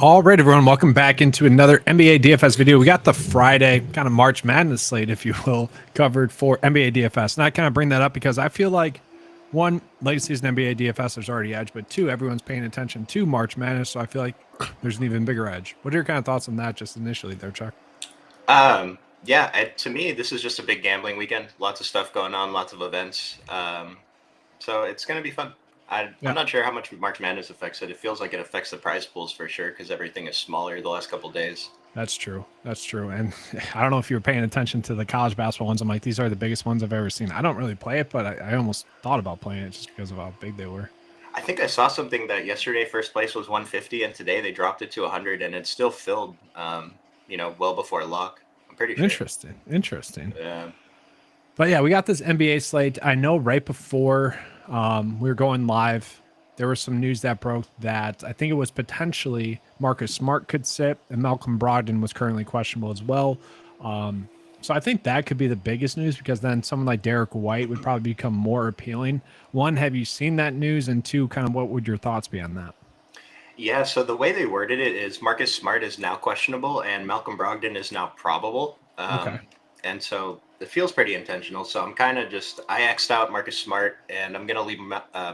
All right, everyone, welcome back into another NBA DFS video. We got the Friday kind of March Madness slate, if you will, covered for NBA DFS. And I kind of bring that up because I feel like, one, late season NBA DFS, there's already edge, but two, everyone's paying attention to March Madness, so I feel like there's an even bigger edge. What are your kind of thoughts on that just initially there, Chuck? To me, this is just a big gambling weekend. Lots of stuff going on, lots of events. So it's going to be fun. I'm Yeah, not sure how much March Madness affects it. It feels like it affects the prize pools for sure because everything is smaller the last couple days. that's true. That's true. And I don't know if you were paying attention to the college basketball ones. I'm like, these are the biggest ones I've ever seen. I don't really play it, but I almost thought about playing it just because of how big they were. I think I saw something that yesterday first place was 150, and today they dropped it to 100, and it's still filled. Well before lock. I'm pretty sure. Interesting. Yeah. But yeah, we got this NBA slate. I know right before we were going live, there was some news that broke that I think it was potentially Marcus Smart could sit, and Malcolm Brogdon was currently questionable as well. So I think that could be the biggest news because then someone like Derek White would probably become more appealing. One, have you seen that news? And two, kind of what would your thoughts be on that? Yeah, so the way they worded it is Marcus Smart is now questionable and Malcolm Brogdon is now probable. Okay. And so it feels pretty intentional. So I'm kind of I X'd out Marcus Smart and I'm going to leave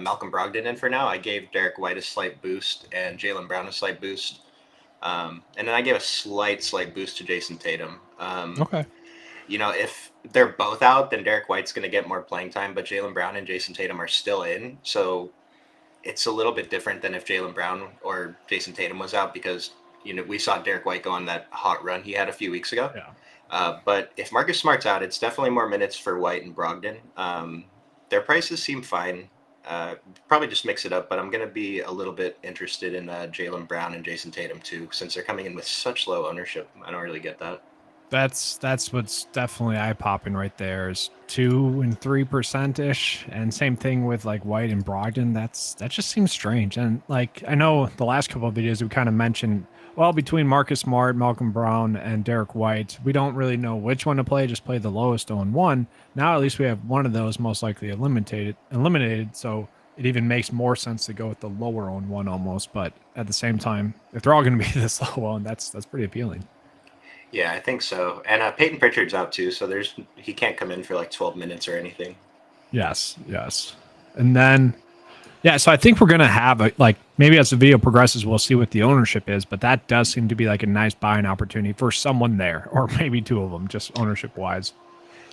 Malcolm Brogdon in for now. I gave Derek White a slight boost and Jaylen Brown a slight boost. And then I gave a slight boost to Jason Tatum. Okay. If they're both out, then Derek White's going to get more playing time, but Jaylen Brown and Jason Tatum are still in. So it's a little bit different than if Jaylen Brown or Jason Tatum was out because, we saw Derek White go on that hot run he had a few weeks ago. Yeah. But if Marcus Smart's out, it's definitely more minutes for White and Brogdon. Their prices seem fine. Probably just mix it up, but I'm going to be a little bit interested in Jaylen Brown and Jason Tatum too, since they're coming in with such low ownership. I don't really get that. That's what's definitely eye popping right there is 2 and 3% ish, and same thing with like White and Brogdon. That just seems strange. And like I know the last couple of videos we kind of mentioned, well, between Marcus Smart, Malcolm Brown, and Derek White, we don't really know which one to play. Just play the lowest on one. Now at least we have one of those most likely eliminated. So it even makes more sense to go with the lower on one almost. But at the same time, if they're all going to be this low on, that's pretty appealing. Yeah, I think so. And Peyton Pritchard's out too, so he can't come in for like 12 minutes or anything. Yes. And then, yeah, so I think we're going to have, maybe as the video progresses, we'll see what the ownership is, but that does seem to be like a nice buying opportunity for someone there, or maybe two of them, just ownership-wise.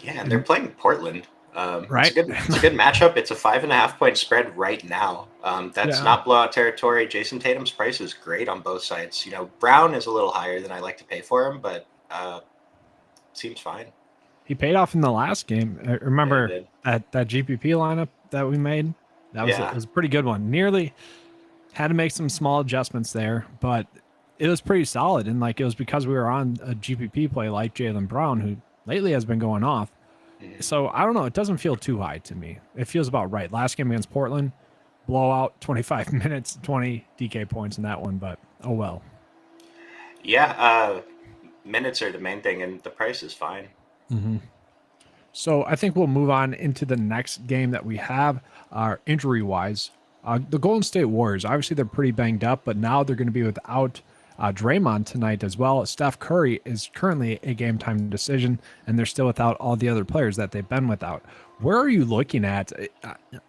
Yeah, and they're playing Portland. Right? It's a good matchup. It's a 5.5-point spread right now. That's not blowout territory. Jason Tatum's price is great on both sides. Brown is a little higher than I like to pay for him, but seems fine. He paid off in the last game. I remember that GPP lineup that we made? It was a pretty good one. Nearly had to make some small adjustments there, but it was pretty solid. And it was because we were on a GPP play like Jaylen Brown, who lately has been going off. So I don't know. It doesn't feel too high to me. It feels about right. Last game against Portland, blowout, 25 minutes, 20 DK points in that one, but oh well. Yeah, minutes are the main thing, and the price is fine. Mm-hmm. So I think we'll move on into the next game that we have injury-wise. The Golden State Warriors, obviously they're pretty banged up, but now they're going to be without Draymond tonight as well. Steph Curry is currently a game-time decision, and they're still without all the other players that they've been without. Where are you looking at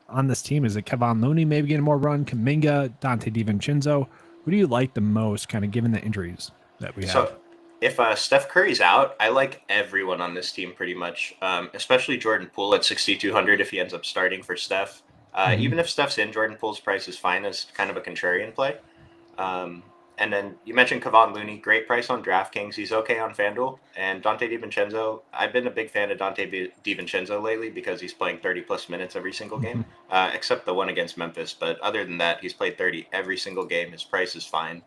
on this team? Is it Kevon Looney maybe getting more run, Kuminga, Dante DiVincenzo? Who do you like the most, kind of given the injuries that we have? So if Steph Curry's out, I like everyone on this team pretty much, especially Jordan Poole at 6,200 if he ends up starting for Steph. Even if Steph's in, Jordan Poole's price is fine as kind of a contrarian play. And then you mentioned Kevon Looney, great price on DraftKings. He's okay on FanDuel. And Dante DiVincenzo, I've been a big fan of Dante DiVincenzo lately because he's playing 30-plus minutes every single game, except the one against Memphis. But other than that, he's played 30 every single game. His price is fine.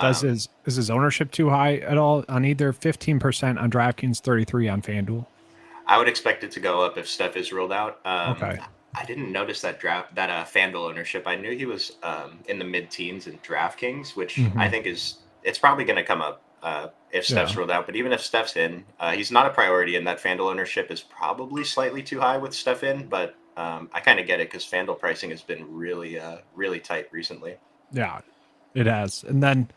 Is his ownership too high at all on either 15% on DraftKings, 33 on FanDuel? I would expect it to go up if Steph is ruled out. Okay. I didn't notice that FanDuel ownership. I knew he was in the mid-teens in DraftKings, which I think it's probably going to come up if Steph's ruled out. But even if Steph's in, he's not a priority, and that FanDuel ownership is probably slightly too high with Steph in. But I kind of get it because FanDuel pricing has been really tight recently. Yeah, it has. And then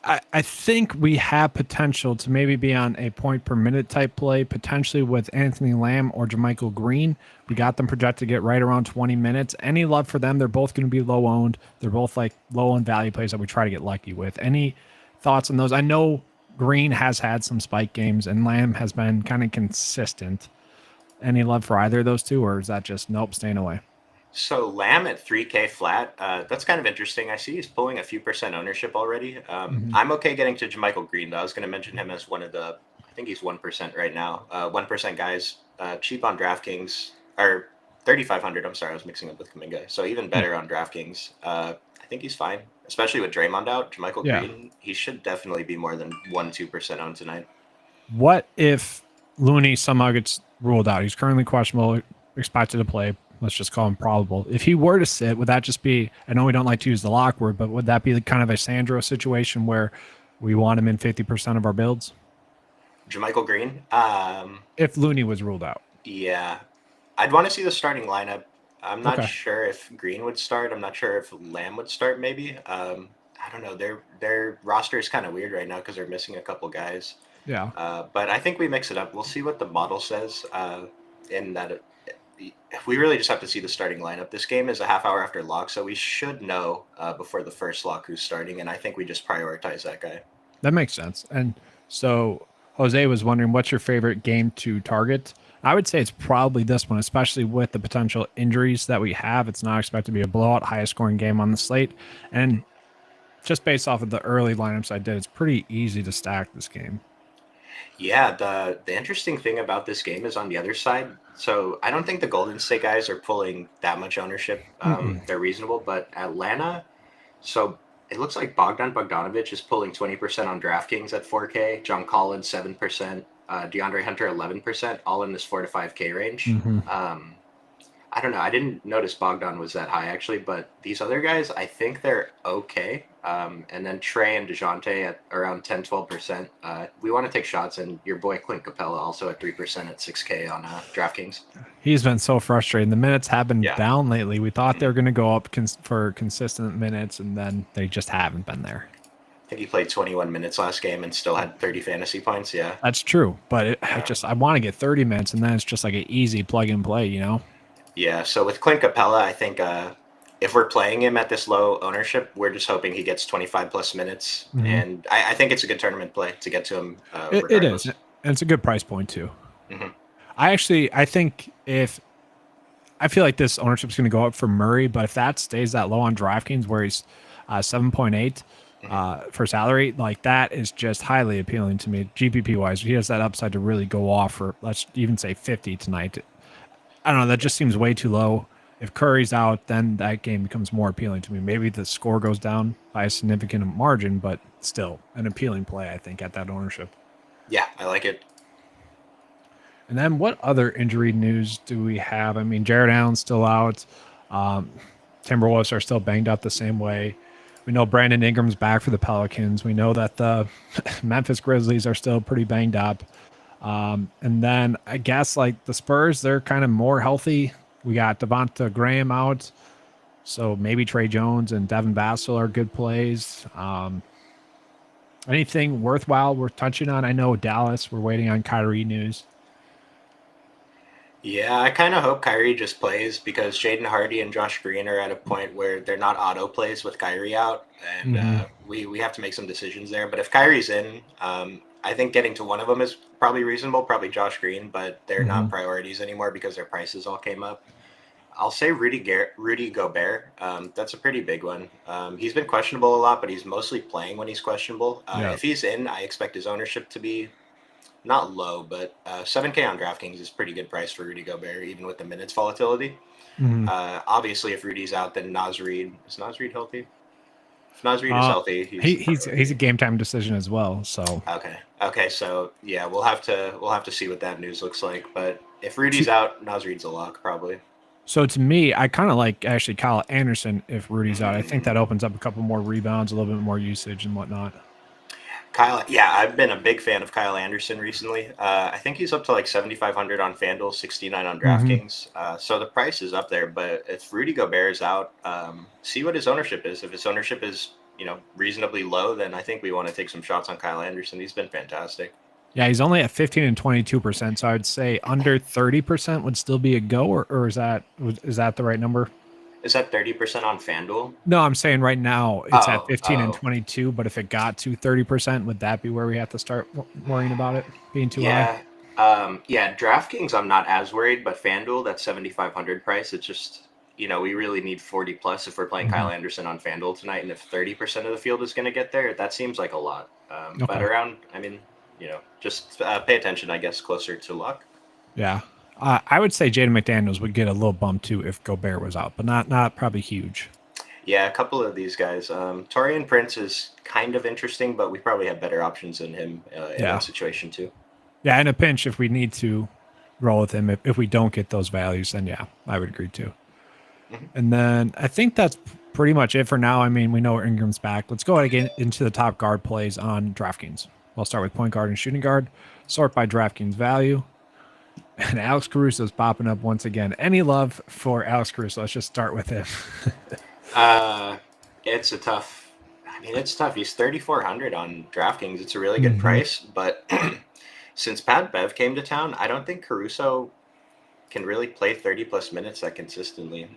I think we have potential to maybe be on a point per minute type play, potentially with Anthony Lamb or Jermichael Green. We got them projected to get right around 20 minutes. Any love for them? They're both going to be low owned. They're both like low owned value plays that we try to get lucky with. Any thoughts on those? I know Green has had some spike games and Lamb has been kind of consistent. Any love for either of those two, or is that just nope, staying away? So Lamb at 3K flat, that's kind of interesting. I see he's pulling a few percent ownership already. Mm-hmm. I'm okay getting to Jermichael Green, though. I was going to mention him as one of the, I think he's 1% right now. 1% guys, cheap on DraftKings, or 3,500. I'm sorry, I was mixing up with Kaminga. So even better on DraftKings. I think he's fine, especially with Draymond out. Jermichael Yeah. Green, he should definitely be more than 1-2% owned tonight. What if Looney somehow gets ruled out? He's currently questionable, expected to play. Let's just call him probable. If he were to sit, would that just be, I know we don't like to use the lock word, but would that be the kind of a Sandro situation where we want him in 50% of our builds? Jermichael Green, If Looney was ruled out. yeah, I'd want to see the starting lineup. I'm not Okay. sure if Green would start. I'm not sure if Lamb would start. Maybe. I don't know. Their roster is kind of weird right now because they're missing a couple guys. Yeah. But I think we mix it up. We'll see what the model says. In that, we really just have to see the starting lineup. This game is a half hour after lock, so we should know before the first lock who's starting. And I think we just prioritize that guy. That makes sense. And so Jose was wondering, what's your favorite game to target? I would say it's probably this one, especially with the potential injuries that we have. It's not expected to be a blowout, highest scoring game on the slate. And just based off of the early lineups I did, it's pretty easy to stack this game. Yeah, the interesting thing about this game is on the other side. So I don't think the Golden State guys are pulling that much ownership. They're reasonable, but Atlanta. So it looks like Bogdan Bogdanovic is pulling 20% on DraftKings at 4K. John Collins 7%. DeAndre Hunter 11%, all in this 4 to 5K range. I don't know. I didn't notice Bogdan was that high actually, but these other guys, I think they're okay. And then Trey and DeJounte at around 10-12%. We want to take shots, and your boy Clint Capella also at 3% at 6K on DraftKings. He's been so frustrating. The minutes have been Yeah. down lately. We thought they were going to go up for consistent minutes, and then they just haven't been there. I think he played 21 minutes last game and still had 30 fantasy points. Yeah. That's true, but I want to get 30 minutes, and then it's just like an easy plug and play, you know? Yeah. So with Clint Capella, I think if we're playing him at this low ownership, we're just hoping he gets 25 plus minutes. And I think it's a good tournament play to get to him. It is, and it's a good price point too. Mm-hmm. I think I feel like this ownership is going to go up for Murray, but if that stays that low on DraftKings where he's 7.8 for salary, like that is just highly appealing to me. GPP wise, he has that upside to really go off for, let's even say 50 tonight. I don't know. That just seems way too low. If Curry's out, then that game becomes more appealing to me. Maybe the score goes down by a significant margin, but still an appealing play, I think, at that ownership. Yeah, I like it. And then what other injury news do we have? I mean, Jared Allen's still out. Timberwolves are still banged up the same way. We know Brandon Ingram's back for the Pelicans. We know that the Memphis Grizzlies are still pretty banged up. And then I guess like the Spurs, they're kind of more healthy. We got Devonta Graham out. So maybe Trey Jones and Devin Vassell are good plays. Anything worthwhile worth touching on? I know Dallas, we're waiting on Kyrie news. Yeah, I kind of hope Kyrie just plays because Jaden Hardy and Josh Green are at a point where they're not auto plays with Kyrie out, and we have to make some decisions there. But if Kyrie's in, I think getting to one of them is probably reasonable, probably Josh Green, but they're not priorities anymore because their prices all came up. I'll say Rudy Gobert. That's a pretty big one. He's been questionable a lot, but he's mostly playing when he's questionable. If he's in, I expect his ownership to be not low, but 7K on DraftKings is pretty good price for Rudy Gobert, even with the minutes volatility. Obviously, if Rudy's out, then Naz Reid. Is Naz Reid healthy? If Naz Reid is healthy, he's a game time decision as well. So okay, so yeah, we'll have to see what that news looks like. But if Rudy's out, Naz Reid's a lock probably. So to me, I kind of like actually Kyle Anderson if Rudy's out. I think that opens up a couple more rebounds, a little bit more usage and whatnot. Kyle, yeah, I've been a big fan of Kyle Anderson recently. I think he's up to like 7,500 on FanDuel, 69 on DraftKings. So the price is up there. But if Rudy Gobert is out, see what his ownership is. If his ownership is reasonably low, then I think we want to take some shots on Kyle Anderson. He's been fantastic. Yeah, he's only at 15 and 22%, so I would say under 30% would still be a go, or is that the right number? Is that 30% on FanDuel? No, I'm saying right now it's at 15 and Oh. 22, but if it got to 30%, would that be where we have to start worrying about it being too high? Yeah, DraftKings, I'm not as worried, but FanDuel, that 7,500 price, it's just, we really need 40 plus if we're playing Kyle Anderson on FanDuel tonight. And if 30% of the field is going to get there, that seems like a lot. But Okay. around, just pay attention, I guess, closer to luck. Yeah. I would say Jaden McDaniels would get a little bump too if Gobert was out, but not probably huge. Yeah, a couple of these guys. Torian Prince is kind of interesting, but we probably have better options than him in that situation too. Yeah, in a pinch, if we need to roll with him, if we don't get those values, then yeah, I would agree too. And then I think that's pretty much it for now. I mean, we know Ingram's back. Let's go ahead and get into the top guard plays on DraftKings. We'll start with point guard and shooting guard. Sort by DraftKings value. And Alex Caruso is popping up once again. Any love for Alex Caruso? Let's just start with him. It's tough. He's 3,400 on DraftKings. It's a really good price, but since Pat Bev came to town, I don't think Caruso can really play 30 plus minutes that consistently.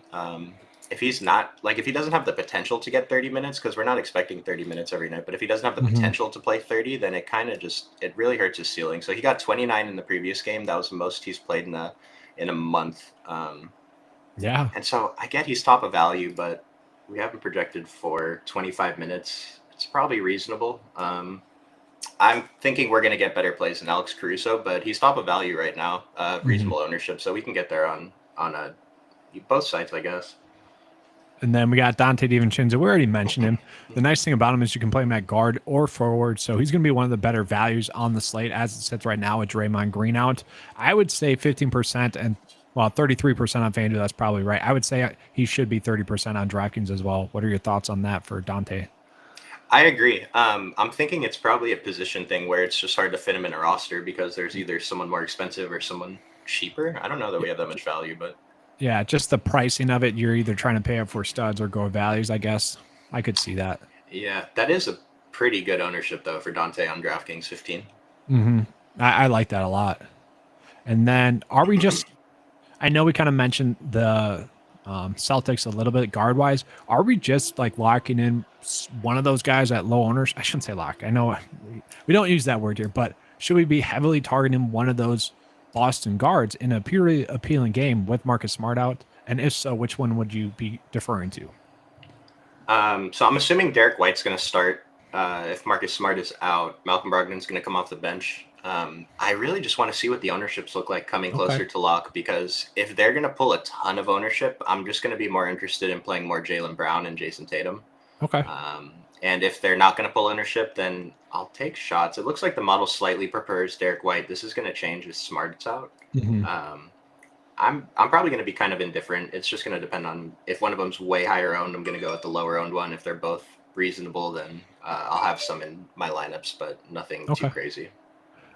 If he doesn't have the potential to get 30 minutes, because we're not expecting 30 minutes every night, but if he doesn't have the potential to play 30, then it really hurts his ceiling. So he got 29 in the previous game. That was the most he's played in a month. Yeah. And so I get he's top of value, but we have him projected for 25 minutes. It's probably reasonable. I'm thinking we're going to get better plays than Alex Caruso, but he's top of value right now, reasonable ownership, so we can get there on both sides, I guess. And then we got Dante DiVincenzo. We already mentioned him. The nice thing about him is you can play him at guard or forward, so he's going to be one of the better values on the slate as it sits right now with Draymond Green out. I would say 15% and 33% on FanDuel. That's probably right. I would say he should be 30% on DraftKings as well. What are your thoughts on that for Dante? I agree. I'm thinking it's probably a position thing where it's just hard to fit him in a roster because there's either someone more expensive or someone cheaper. I don't know that we have that much value, but yeah, just the pricing of it. You're either trying to pay up for studs or go values, I guess. I could see that. Yeah, that is a pretty good ownership though for Dante on DraftKings 15. I like that a lot. And then are we just? I know we kind of mentioned the Celtics a little bit guard wise. Are we just like locking in one of those guys at low owners? I shouldn't say lock. I know we don't use that word here, but should we be heavily targeting one of those Boston guards in a purely appealing game with Marcus Smart out? And if so, which one would you be deferring to? So I'm assuming Derek White's going to start. If Marcus Smart is out, Malcolm Brogdon's going to come off the bench. I really just want to see what the ownerships look like coming closer to lock, because if they're going to pull a ton of ownership, I'm just going to be more interested in playing more Jaylen Brown and Jason Tatum. Okay. And if they're not going to pull ownership, then I'll take shots. It looks like the model slightly prefers Derek White. This is going to change if Smart's out. I'm probably going to be kind of indifferent. It's just going to depend on if one of them's way higher owned, I'm going to go with the lower owned one. If they're both reasonable, then I'll have some in my lineups, but nothing too crazy.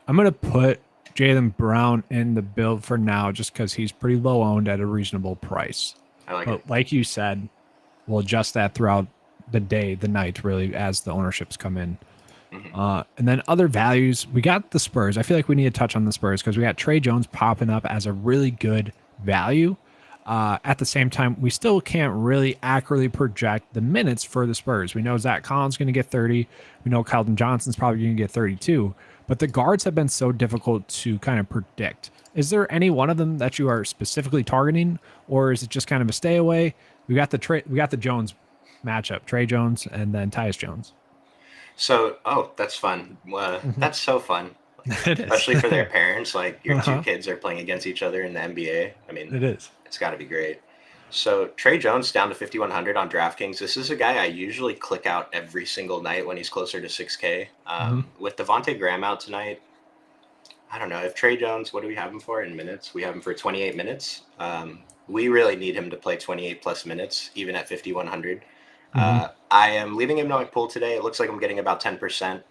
I'm going to put Jaylen Brown in the build for now just because he's pretty low owned at a reasonable price. I like it. Like you said, we'll adjust that throughout the day, the night, really, as the ownerships come in. And then other values, we got the Spurs. I feel like we need to touch on the Spurs because we got Trey Jones popping up as a really good value. At the same time, we still can't really accurately project the minutes for the Spurs. We know Zach Collins is going to get 30. We know Keldon Johnson's probably going to get 32. But the guards have been so difficult to kind of predict. Is there any one of them that you are specifically targeting, or is it just kind of a stay away? We got the Jones matchup, Trey Jones and then Tyus Jones. So, that's fun. That's so fun, especially for their parents. Like your two kids are playing against each other in the NBA. I mean, it is. It's got to be great. So Trey Jones down to 5,100 on DraftKings. This is a guy I usually click out every single night when he's closer to 6K. With Devontae Graham out tonight, I don't know if Trey Jones. What do we have him for in minutes? We have him for 28 minutes. We really need him to play 28 plus minutes, even at 5,100. I am leaving him in my pool today. It looks like I'm getting about 10%.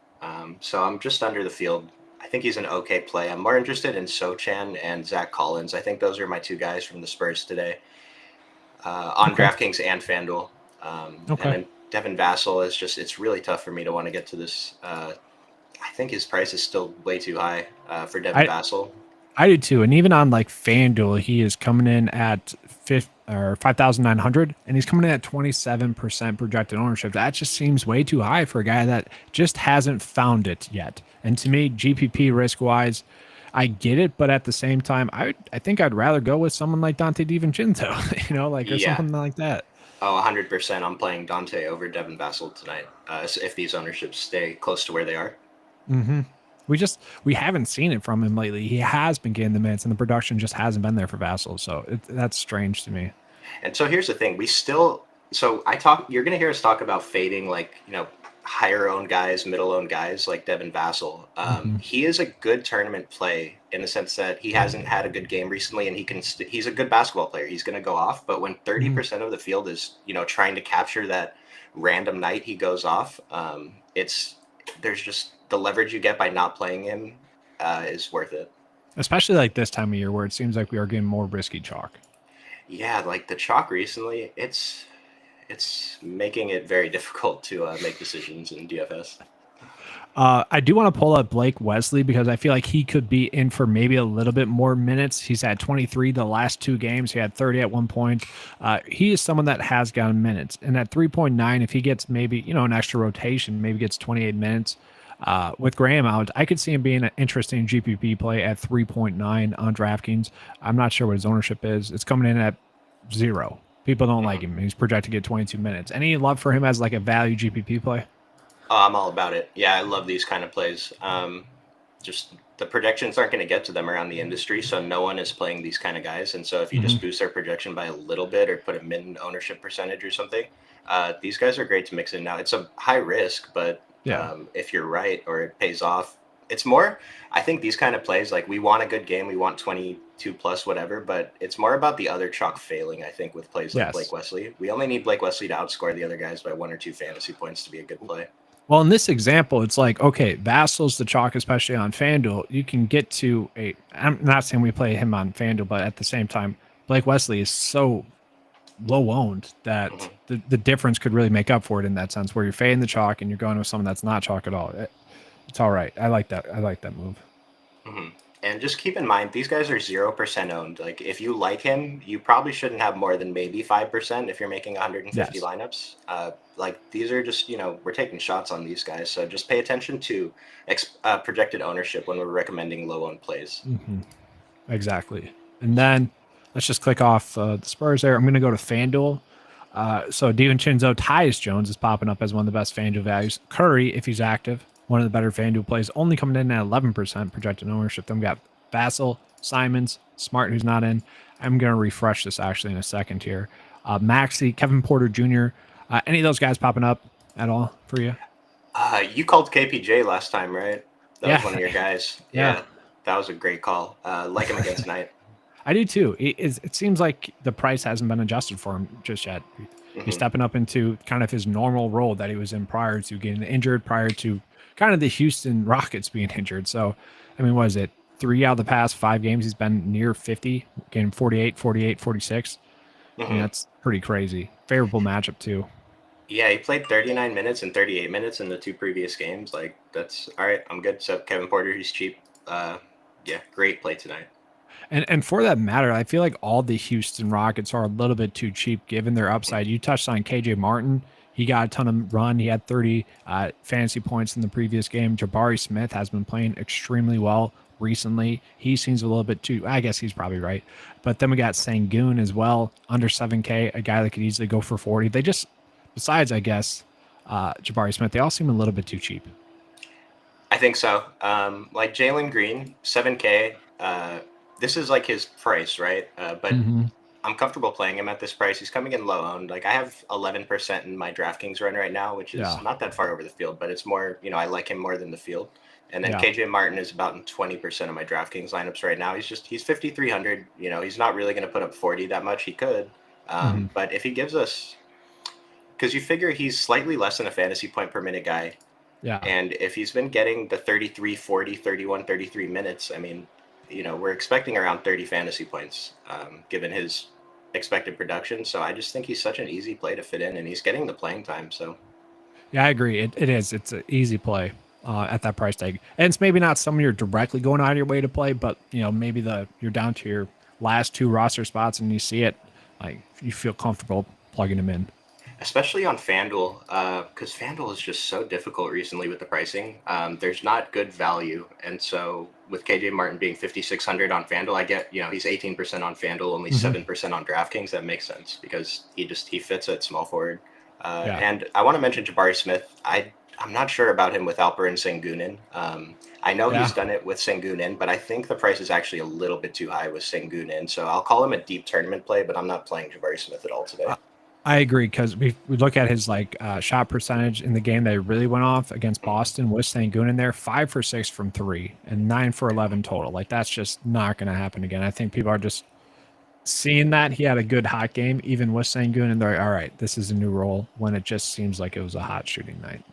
So I'm just under the field. I think he's an okay play. I'm more interested in Sochan and Zach Collins. I think those are my two guys from the Spurs today on DraftKings and FanDuel. And then Devin Vassell is just, it's really tough for me to want to get to this. I think his price is still way too high for Devin I Vassell. I do too, and even on like FanDuel, he is coming in at 5,900, and he's coming in at 27% projected ownership. That just seems way too high for a guy that just hasn't found it yet. And to me, GPP risk wise, I get it, but at the same time, I think I'd rather go with someone like Dante DiVincenzo, like or Yeah. something like that. Oh, 100%. I'm playing Dante over Devin Vassell tonight if these ownerships stay close to where they are. Mm-hmm. We haven't seen it from him lately. He has been getting the minutes, and the production just hasn't been there for Vassell. So that's strange to me. And so here's the thing: You're gonna hear us talk about fading, like higher owned guys, middle owned guys like Devin Vassell. Mm-hmm. He is a good tournament play in the sense that he hasn't had a good game recently, and he's a good basketball player. He's gonna go off, but when 30% of the field is trying to capture that random night he goes off, there's just the leverage you get by not playing him is worth it. Especially like this time of year where it seems like we are getting more risky chalk. Yeah, like the chalk recently, it's making it very difficult to make decisions in DFS. I do want to pull up Blake Wesley because I feel like he could be in for maybe a little bit more minutes. He's had 23 the last 2 games. He had 30 at one point. He is someone that has gotten minutes. And at 3.9, if he gets maybe, an extra rotation, maybe gets 28 minutes with Graham out, I could see him being an interesting GPP play at 3.9 on DraftKings. I'm not sure what his ownership is. It's coming in at 0. People don't like him. He's projected to get 22 minutes. Any love for him as like a value GPP play? Oh, I'm all about it. Yeah, I love these kind of plays. Just the projections aren't going to get to them around the industry, so no one is playing these kind of guys. And so if you just boost their projection by a little bit or put a min ownership percentage or something, these guys are great to mix in. Now it's a high risk, but Yeah. if you're right or it pays off, it's more. I think these kind of plays, like we want a good game, we want 22 plus whatever, but it's more about the other chalk failing. I think with plays like Yes. Blake Wesley, we only need Blake Wesley to outscore the other guys by 1 or 2 fantasy points to be a good play. Well, in this example, it's like, okay, Vassell's the chalk, especially on FanDuel. You can get to I'm not saying we play him on FanDuel, but at the same time, Blake Wesley is so low owned that the difference could really make up for it in that sense, where you're fading the chalk and you're going with someone that's not chalk at all. It's all right. I like that. I like that move. Mm-hmm. And just keep in mind, these guys are 0% owned. Like, if you like him, you probably shouldn't have more than maybe 5% if you're making 150 Yes. lineups. Like, these are just, we're taking shots on these guys. So just pay attention to projected ownership when we're recommending low owned plays. Mm-hmm. Exactly. And then let's just click off the Spurs there. I'm going to go to FanDuel. So DiVincenzo, Tyus Jones is popping up as one of the best FanDuel values. Curry, if he's active, one of the better FanDuel plays, only coming in at 11% projected ownership. Then we got Vassell, Simons, Smart, who's not in. I'm going to refresh this actually in a second here. Maxey, Kevin Porter Jr., any of those guys popping up at all for you? You called KPJ last time, right? That was one of your guys. Yeah. That was a great call. Like him against Knight. I do too. It seems like the price hasn't been adjusted for him just yet. He's stepping up into kind of his normal role that he was in prior to getting injured, prior to kind of the Houston Rockets being injured. So, I mean, what is it? 3 out of the past 5 games, he's been near 50, getting 48, 48, 46. I mean, that's pretty crazy. Favorable matchup too. Yeah, he played 39 minutes and 38 minutes in the 2 previous games. Like, that's all right. I'm good. So Kevin Porter, he's cheap. Yeah, great play tonight. And for that matter, I feel like all the Houston Rockets are a little bit too cheap given their upside. You touched on KJ Martin. He got a ton of run. He had 30 fantasy points in the previous game. Jabari Smith has been playing extremely well recently. He seems a little bit too, I guess he's probably right. But then we got Sengun as well, under 7K, a guy that could easily go for 40. They just, besides, I guess, Jabari Smith, they all seem a little bit too cheap. I think so. Like Jalen Green, 7K. This is like his price, right? But I'm comfortable playing him at this price. He's coming in low owned. Like I have 11% in my DraftKings run right now, which is not that far over the field, but it's more, I like him more than the field. And then KJ Martin is about in 20% of my DraftKings lineups right now. He's 5,300. He's not really going to put up 40 that much. He could. But if he gives us, because you figure he's slightly less than a fantasy point per minute guy. Yeah. And if he's been getting the 33, 40, 31, 33 minutes, I mean, we're expecting around 30 fantasy points, given his expected production. So I just think he's such an easy play to fit in, and he's getting the playing time. So Yeah, I agree. It is. It's an easy play at that price tag, and it's maybe not someone you're directly going out of your way to play, but maybe you're down to your last two roster spots and you see it, like you feel comfortable plugging him in. Especially on FanDuel, because FanDuel is just so difficult recently with the pricing. There's not good value, and so with KJ Martin being 5,600 on FanDuel, I get he's 18% on FanDuel, only Hmm. 7% on DraftKings. That makes sense because he fits at small forward. Yeah. And I want to mention Jabari Smith. I'm not sure about him with Alper and Sengunin. I know Yeah. he's done it with Sengunin, but I think the price is actually a little bit too high with Sengunin. So I'll call him a deep tournament play, but I'm not playing Jabari Smith at all today. I agree because we look at his shot percentage in the game that he really went off against Boston with Sangoon in there, 5 for 6 from three and 9 for 11 total. Like that's just not going to happen again. I think people are just seeing that he had a good hot game even with Sangoon, and they're like, all right, this is a new role when it just seems like it was a hot shooting night.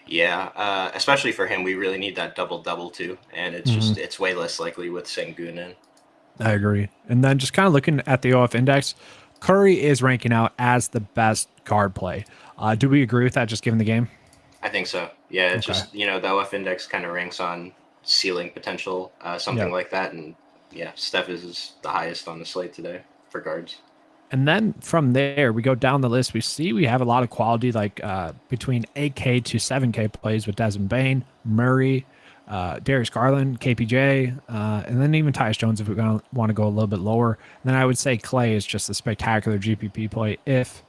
Yeah, especially for him, we really need that double too, and it's way less likely with Sengunin. I agree. And then just kind of looking at the OF index, Curry is ranking out as the best guard play. Do we agree with that? Just given the game. I think so. Yeah, it's Okay. just the OF index kind of ranks on ceiling potential, something Yeah. like that, and yeah, Steph is the highest on the slate today for guards. And then from there, we go down the list. We have a lot of quality, like between 8K to 7K plays with Desmond Bain, Murray, Darius Garland, KPJ, and then even Tyus Jones if we want to go a little bit lower. And then I would say Clay is just a spectacular GPP play if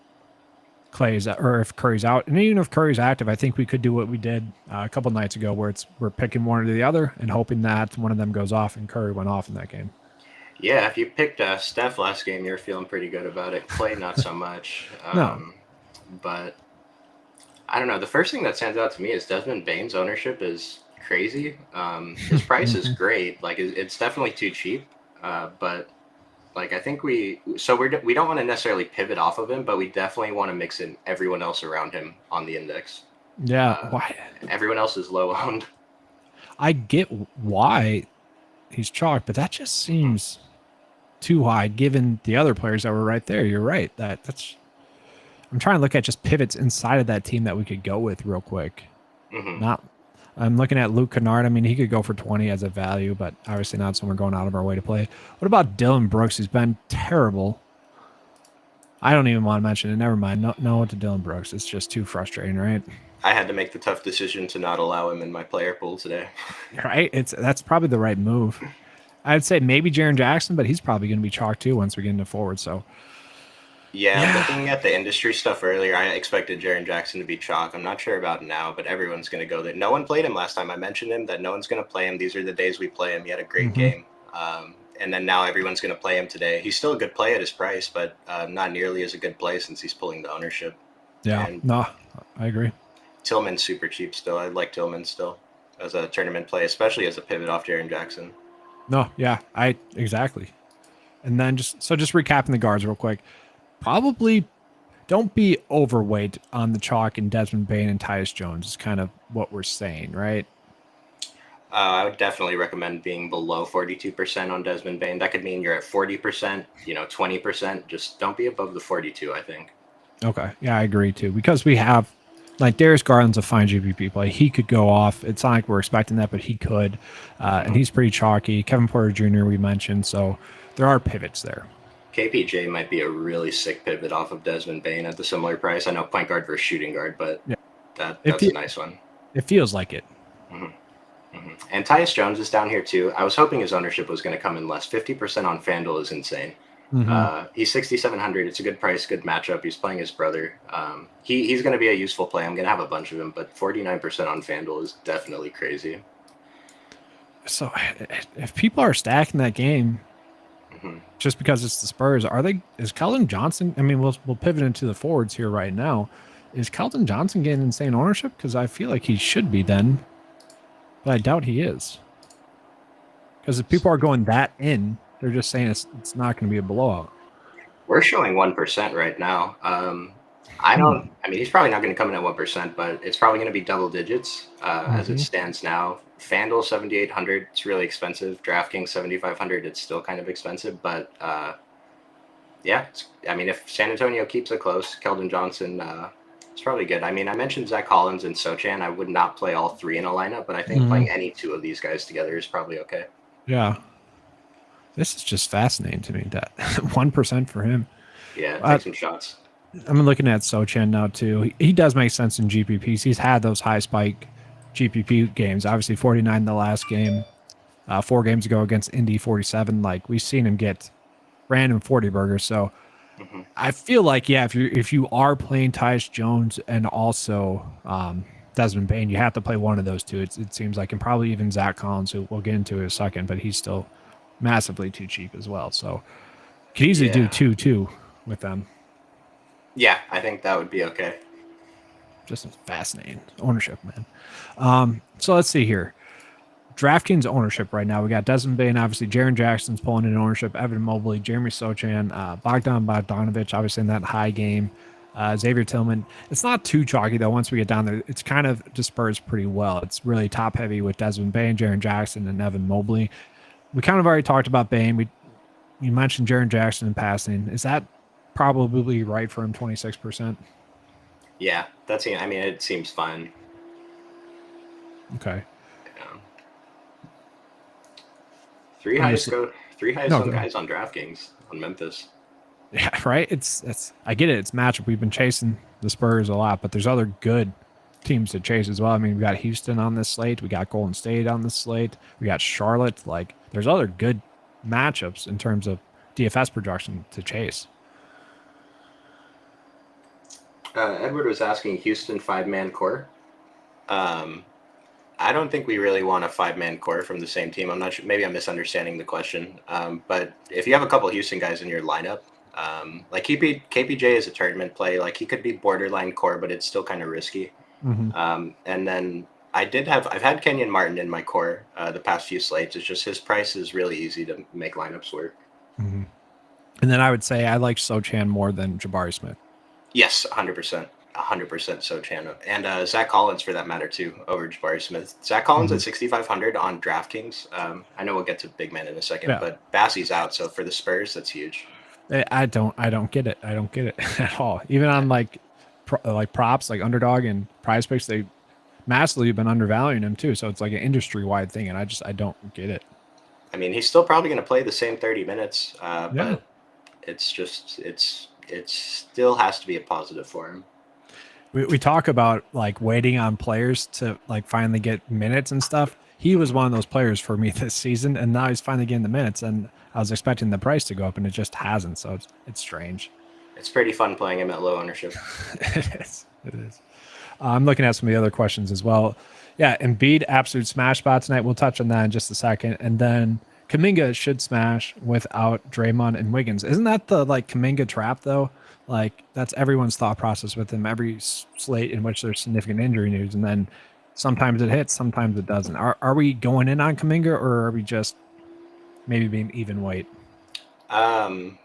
if Curry's out. And even if Curry's active, I think we could do what we did a couple nights ago where we're picking one or the other and hoping that one of them goes off, and Curry went off in that game. Yeah, if you picked Steph last game, you're feeling pretty good about it. Clay, not so much. No. But I don't know. The first thing that stands out to me is Desmond Bain's ownership is crazy. His price is great. Like it's definitely too cheap. But like I think we don't want to necessarily pivot off of him, but we definitely want to mix in everyone else around him on the index. Yeah. Why? Everyone else is low owned. I get why he's chalked, but that just seems too high given the other players that were right there. You're right. That's I'm trying to look at just pivots inside of that team that we could go with real quick. Mm-hmm. Not I'm looking at Luke Kennard. I mean, he could go for 20 as a value, but obviously not someone going out of our way to play. What about Dylan Brooks? He's been terrible. I don't even want to mention it. Never mind. No to Dylan Brooks. It's just too frustrating, right? I had to make the tough decision to not allow him in my player pool today. Right? That's probably the right move. I'd say maybe Jaren Jackson, but he's probably going to be chalked too once we get into forward. So Yeah, looking at the industry stuff earlier, I expected Jaren Jackson to be chalk. I'm not sure about now, but everyone's going to go there. No one played him last time. I mentioned him that no one's going to play him. These are the days we play him. He had a great game. And then now everyone's going to play him today. He's still a good play at his price, but not nearly as a good play since he's pulling the ownership. yeah, And no, I agree. Tillman's super cheap still. I like Tillman still as a tournament play, especially as a pivot off Jaren Jackson. No, yeah, exactly. And then just recapping the guards real quick. Probably don't be overweight on the chalk in Desmond Bain and Tyus Jones is kind of what we're saying, right? I would definitely recommend being below 42% on Desmond Bain. That could mean you're at 40%, 20%. Just don't be above the 42, I think. Okay. Yeah, I agree too. Because we have like Darius Garland's a fine GPP play. He could go off. It's not like we're expecting that, but he could. And he's pretty chalky. Kevin Porter Jr. we mentioned. So there are pivots there. KPJ might be a really sick pivot off of Desmond Bain at the similar price. I know point guard versus shooting guard, but Yeah. that's a nice one. It feels like it. And Tyus Jones is down here too. I was hoping his ownership was going to come in less. 50% on FanDuel is insane. He's 6,700. It's a good price, good matchup. He's playing his brother. He's going to be a useful play. I'm going to have a bunch of him, but 49% on FanDuel is definitely crazy. So if people are stacking that game just because it's the Spurs, is Keldon Johnson? I mean, we'll pivot into the forwards here right now. Is Keldon Johnson getting insane ownership? Because I feel like he should be then, but I doubt he is. Because if people are going that in, they're just saying it's not going to be a blowout. We're showing 1% right now. I mean, he's probably not going to come in at 1%, but it's probably going to be double digits as it stands now. FanDuel 7,800, it's really expensive. DraftKings 7,500, it's still kind of expensive, but yeah, if San Antonio keeps it close, Keldon Johnson It's probably good. I mean, I mentioned Zach Collins and Sochan. I would not play all three in a lineup, but I think playing any two of these guys together is probably okay. Yeah. This is just fascinating to me, that 1% for him. Yeah, take some shots. I'm looking at Sochan now, too. He does make sense in GPPs. He's had those high spike GPP games. Obviously, 49 in the last game. 4 games ago against Indy, 47. Like, we've seen him get random 40 burgers. So I feel like, yeah, if you are playing Tyus Jones and also Desmond Bain, you have to play one of those two. It seems like, and probably even Zach Collins, who we'll get into in a second, but he's still massively too cheap as well. So could easily do 2-2 with them. Yeah, I think that would be okay. Just fascinating ownership, man. So let's see here. DraftKings ownership right now. We got Desmond Bain, obviously. Jaren Jackson's pulling in ownership. Evan Mobley, Jeremy Sochan, Bogdan Bogdanovic, obviously in that high game. Xavier Tillman. It's not too chalky, though. Once we get down there, it's kind of dispersed pretty well. It's really top heavy with Desmond Bain, Jaren Jackson, and Evan Mobley. We kind of already talked about Bain. You mentioned Jaren Jackson in passing. Is that probably right for him, 26%? Yeah, it seems fine. Okay. Three highest guys on DraftKings on Memphis. Yeah, right. It's I get it. It's matchup. We've been chasing the Spurs a lot, but there's other good teams to chase as well. I mean, we got Houston on this slate. We got Golden State on this slate. We got Charlotte. Like, there's other good matchups in terms of DFS projection to chase. Edward was asking Houston 5-man core. I don't think we really want a 5-man core from the same team. I'm not sure. Maybe I'm misunderstanding the question. But if you have a couple Houston guys in your lineup, like KPJ is a tournament play. Like, he could be borderline core, but it's still kind of risky. And then I've had Kenyon Martin in my core the past few slates. It's just his price is really easy to make lineups work. And then I would say I like Sochan more than Jabari Smith. Yes, 100%. 100% Sochan. And Zach Collins, for that matter, too, over Jabari Smith. Zach Collins at 6,500 on DraftKings. I know we'll get to big man in a second, but Bassey's out, so for the Spurs, that's huge. I don't get it. I don't get it at all. Even on like props, like Underdog and Prize Picks, they massively have been undervaluing him too. So it's like an industry-wide thing, and I don't get it. I mean, he's still probably going to play the same 30 minutes, but it's just it still has to be a positive for him. We talk about like waiting on players to like finally get minutes and stuff. He was one of those players for me this season, and now he's finally getting the minutes. And I was expecting the price to go up, and it just hasn't. So it's strange. It's pretty fun playing him at low ownership. It is. I'm looking at some of the other questions as well. Yeah, Embiid, absolute smash spot tonight. We'll touch on that in just a second. And then Kuminga should smash without Draymond and Wiggins. Isn't that the like Kuminga trap though? Like, that's everyone's thought process with him. Every slate in which there's significant injury news, and then sometimes it hits, sometimes it doesn't. Are we going in on Kuminga, or are we just maybe being even weight? I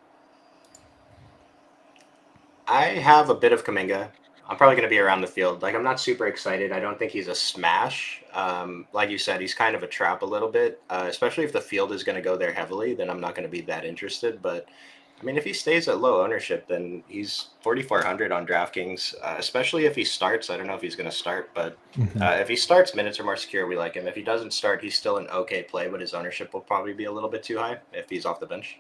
have a bit of Kuminga. I'm probably going to be around the field. Like, I'm not super excited. I don't think he's a smash. Like you said, he's kind of a trap a little bit, especially if the field is going to go there heavily, then I'm not going to be that interested. But I mean, if he stays at low ownership, then he's 4,400 on DraftKings, especially if he starts. I don't know if he's going to start, but if he starts, minutes are more secure. We like him. If he doesn't start, he's still an okay play, but his ownership will probably be a little bit too high if he's off the bench.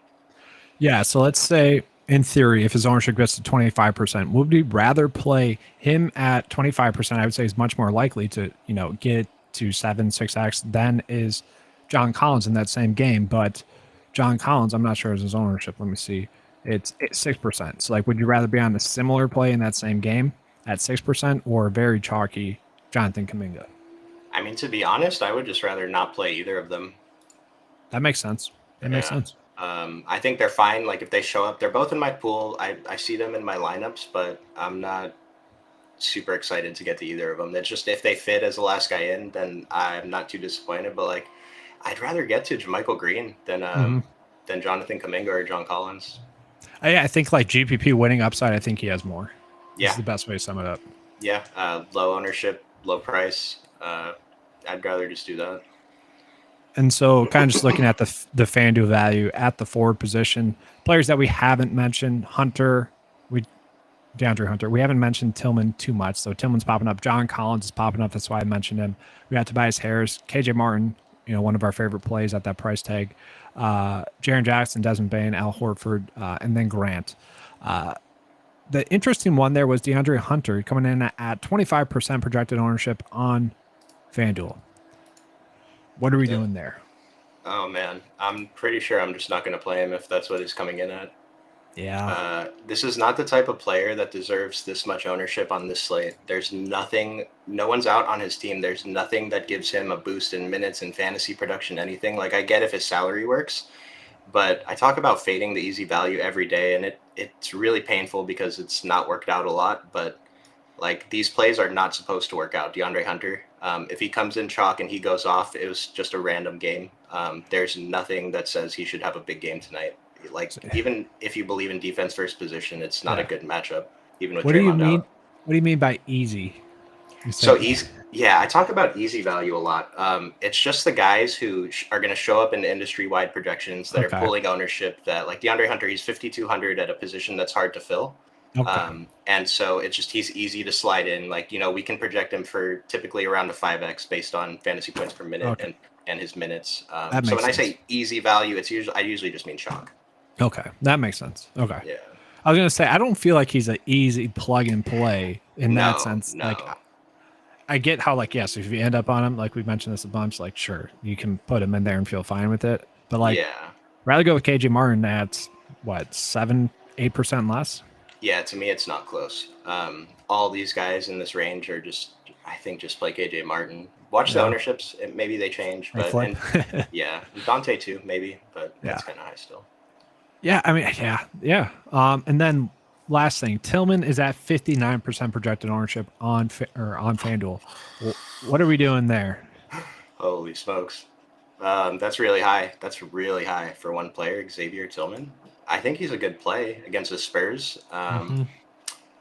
Yeah, so let's say, in theory, if his ownership gets to 25%, would we rather play him at 25%? I would say is much more likely to, get to 6x than is John Collins in that same game. But John Collins, I'm not sure is his ownership. Let me see. It's 6%. So, like, would you rather be on a similar play in that same game at 6% or very chalky Jonathan Kuminga? I mean, to be honest, I would just rather not play either of them. That makes sense. Makes sense. I think they're fine. Like, if they show up, they're both in my pool. I see them in my lineups, but I'm not super excited to get to either of them. It's just if they fit as the last guy in, then I'm not too disappointed. But, like, I'd rather get to JaMychal Green than Jonathan Kuminga or John Collins. I think, like, GPP winning upside, I think he has more. Yeah. That's the best way to sum it up. Yeah. Low ownership, low price. I'd rather just do that. And so kind of just looking at the FanDuel value at the forward position, players that we haven't mentioned, Hunter, DeAndre Hunter. We haven't mentioned Tillman too much. So Tillman's popping up. John Collins is popping up. That's why I mentioned him. We got Tobias Harris, KJ Martin, one of our favorite plays at that price tag. Jaren Jackson, Desmond Bain, Al Horford, and then Grant. The interesting one there was DeAndre Hunter coming in at 25% projected ownership on FanDuel. What are we doing there? Oh, man. I'm pretty sure I'm just not going to play him if that's what he's coming in at. Yeah. This is not the type of player that deserves this much ownership on this slate. There's nothing, no one's out on his team. There's nothing that gives him a boost in minutes and fantasy production, anything. Like, I get if his salary works, but I talk about fading the easy value every day, and it's really painful because it's not worked out a lot. But like, these plays are not supposed to work out. DeAndre Hunter, if he comes in chalk and he goes off, it was just a random game. There's nothing that says he should have a big game tonight. Like, even if you believe in defense first position, it's not a good matchup. Even with what do you Draymond mean? out. What do you mean by easy? So easy, yeah, I talk about easy value a lot. It's just the guys who are going to show up in the industry-wide projections that are pulling ownership. That, like DeAndre Hunter, he's 5,200 at a position that's hard to fill. And so it's just, he's easy to slide in. Like, we can project him for typically around a 5x based on fantasy points per minute and his minutes. So when I say easy value, I usually just mean chalk. Okay, that makes sense. Okay. Yeah. I was gonna say, I don't feel like he's an easy plug and play in that sense. No. Like, I get how, like, yes, if you end up on him, like we've mentioned this a bunch, like, sure, you can put him in there and feel fine with it. But like, rather go with KJ Martin at what, 7-8% less? Yeah, to me, it's not close. All these guys in this range are just, I think, just play KJ Martin. Watch the ownerships. Maybe they change, but Dante too, maybe, but that's kind of high still. Yeah, I mean, yeah. And then last thing, Tillman is at 59% projected ownership on FanDuel. What are we doing there? Holy smokes. That's really high. That's really high for one player, Xavier Tillman. I think he's a good play against the Spurs.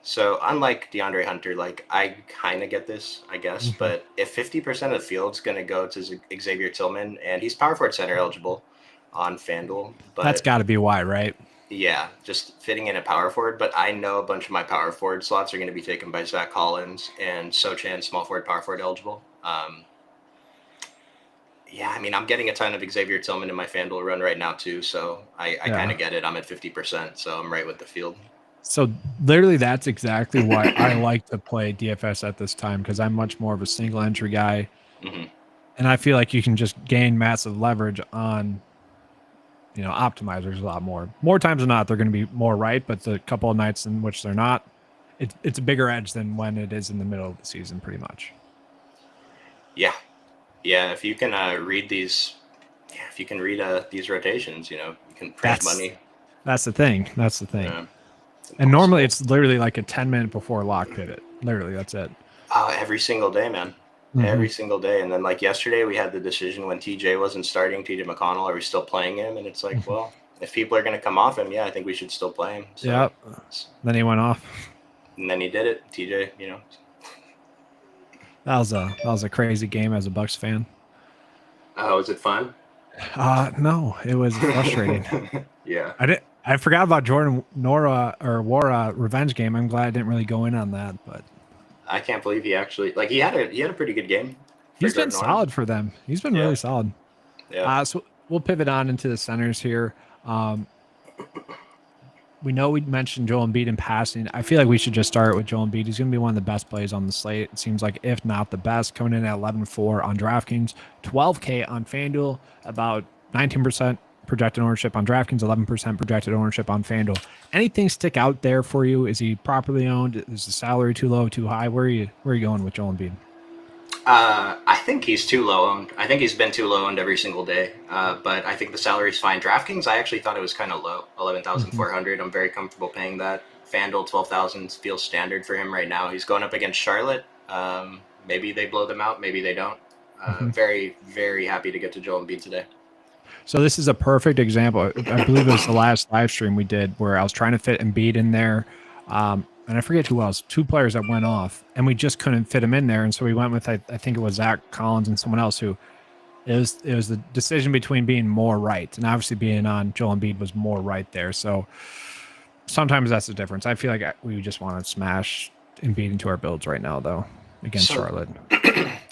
So unlike DeAndre Hunter, like, I kind of get this, I guess, but if 50% of the field's going to go to Xavier Tillman, and he's power forward center eligible on FanDuel, but that's got to be why, right? Yeah, just fitting in a power forward. But I know a bunch of my power forward slots are going to be taken by Zach Collins and Sochan, small forward, power forward eligible. Yeah, I mean, I'm getting a ton of Xavier Tillman in my FanDuel run right now too, so I kind of get it. I'm at 50%, so I'm right with the field. So literally, that's exactly why I like to play DFS at this time, because I'm much more of a single entry guy, and I feel like you can just gain massive leverage on optimizers a lot more. More times than not, they're going to be more right, but the couple of nights in which they're not, it's a bigger edge than when it is in the middle of the season, pretty much. Yeah. If you can read these, these rotations, you can print money. That's the thing. Yeah. And normally it's literally like a 10-minute before lock pivot. Literally, that's it. Oh, every single day, man. Every single day. And then, like, yesterday we had the decision when TJ wasn't starting, TJ McConnell, are we still playing him? And it's like, well, if people are going to come off him, I think we should still play him. So, yep. Then he went off. And then he did it. TJ, That was a crazy game as a Bucks fan. Oh, was it fun? No, it was frustrating. Yeah. I forgot about Jordan Wara revenge game. I'm glad I didn't really go in on that, but I can't believe he actually, like, he had a pretty good game. He's been solid for them. He's been really solid. Yeah. So we'll pivot on into the centers here. We know we mentioned Joel Embiid in passing. I feel like we should just start with Joel Embiid. He's going to be one of the best plays on the slate. It seems like, if not the best, coming in at 11.4 on DraftKings, 12K on FanDuel, about 19% projected ownership on DraftKings, 11% projected ownership on FanDuel. Anything stick out there for you? Is he properly owned? Is the salary too low, too high? Where are you going with Joel Embiid? I think he's too low owned. I think he's been too low owned every single day. But I think the salary's fine. DraftKings, I actually thought it was kind of low, 11,400. I'm very comfortable paying that. FanDuel, 12,000 feels standard for him right now. He's going up against Charlotte. Maybe they blow them out. Maybe they don't. Very, very happy to get to Joel Embiid today. So this is a perfect example. I believe it was the last live stream we did where I was trying to fit Embiid in there. And I forget who else, 2 players that went off, and we just couldn't fit him in there. And so we went with, I think it was Zach Collins and someone else who it was the decision between being more right. And obviously being on Joel Embiid was more right there. So sometimes that's the difference. I feel like we just want to smash Embiid into our builds right now, though, against Charlotte.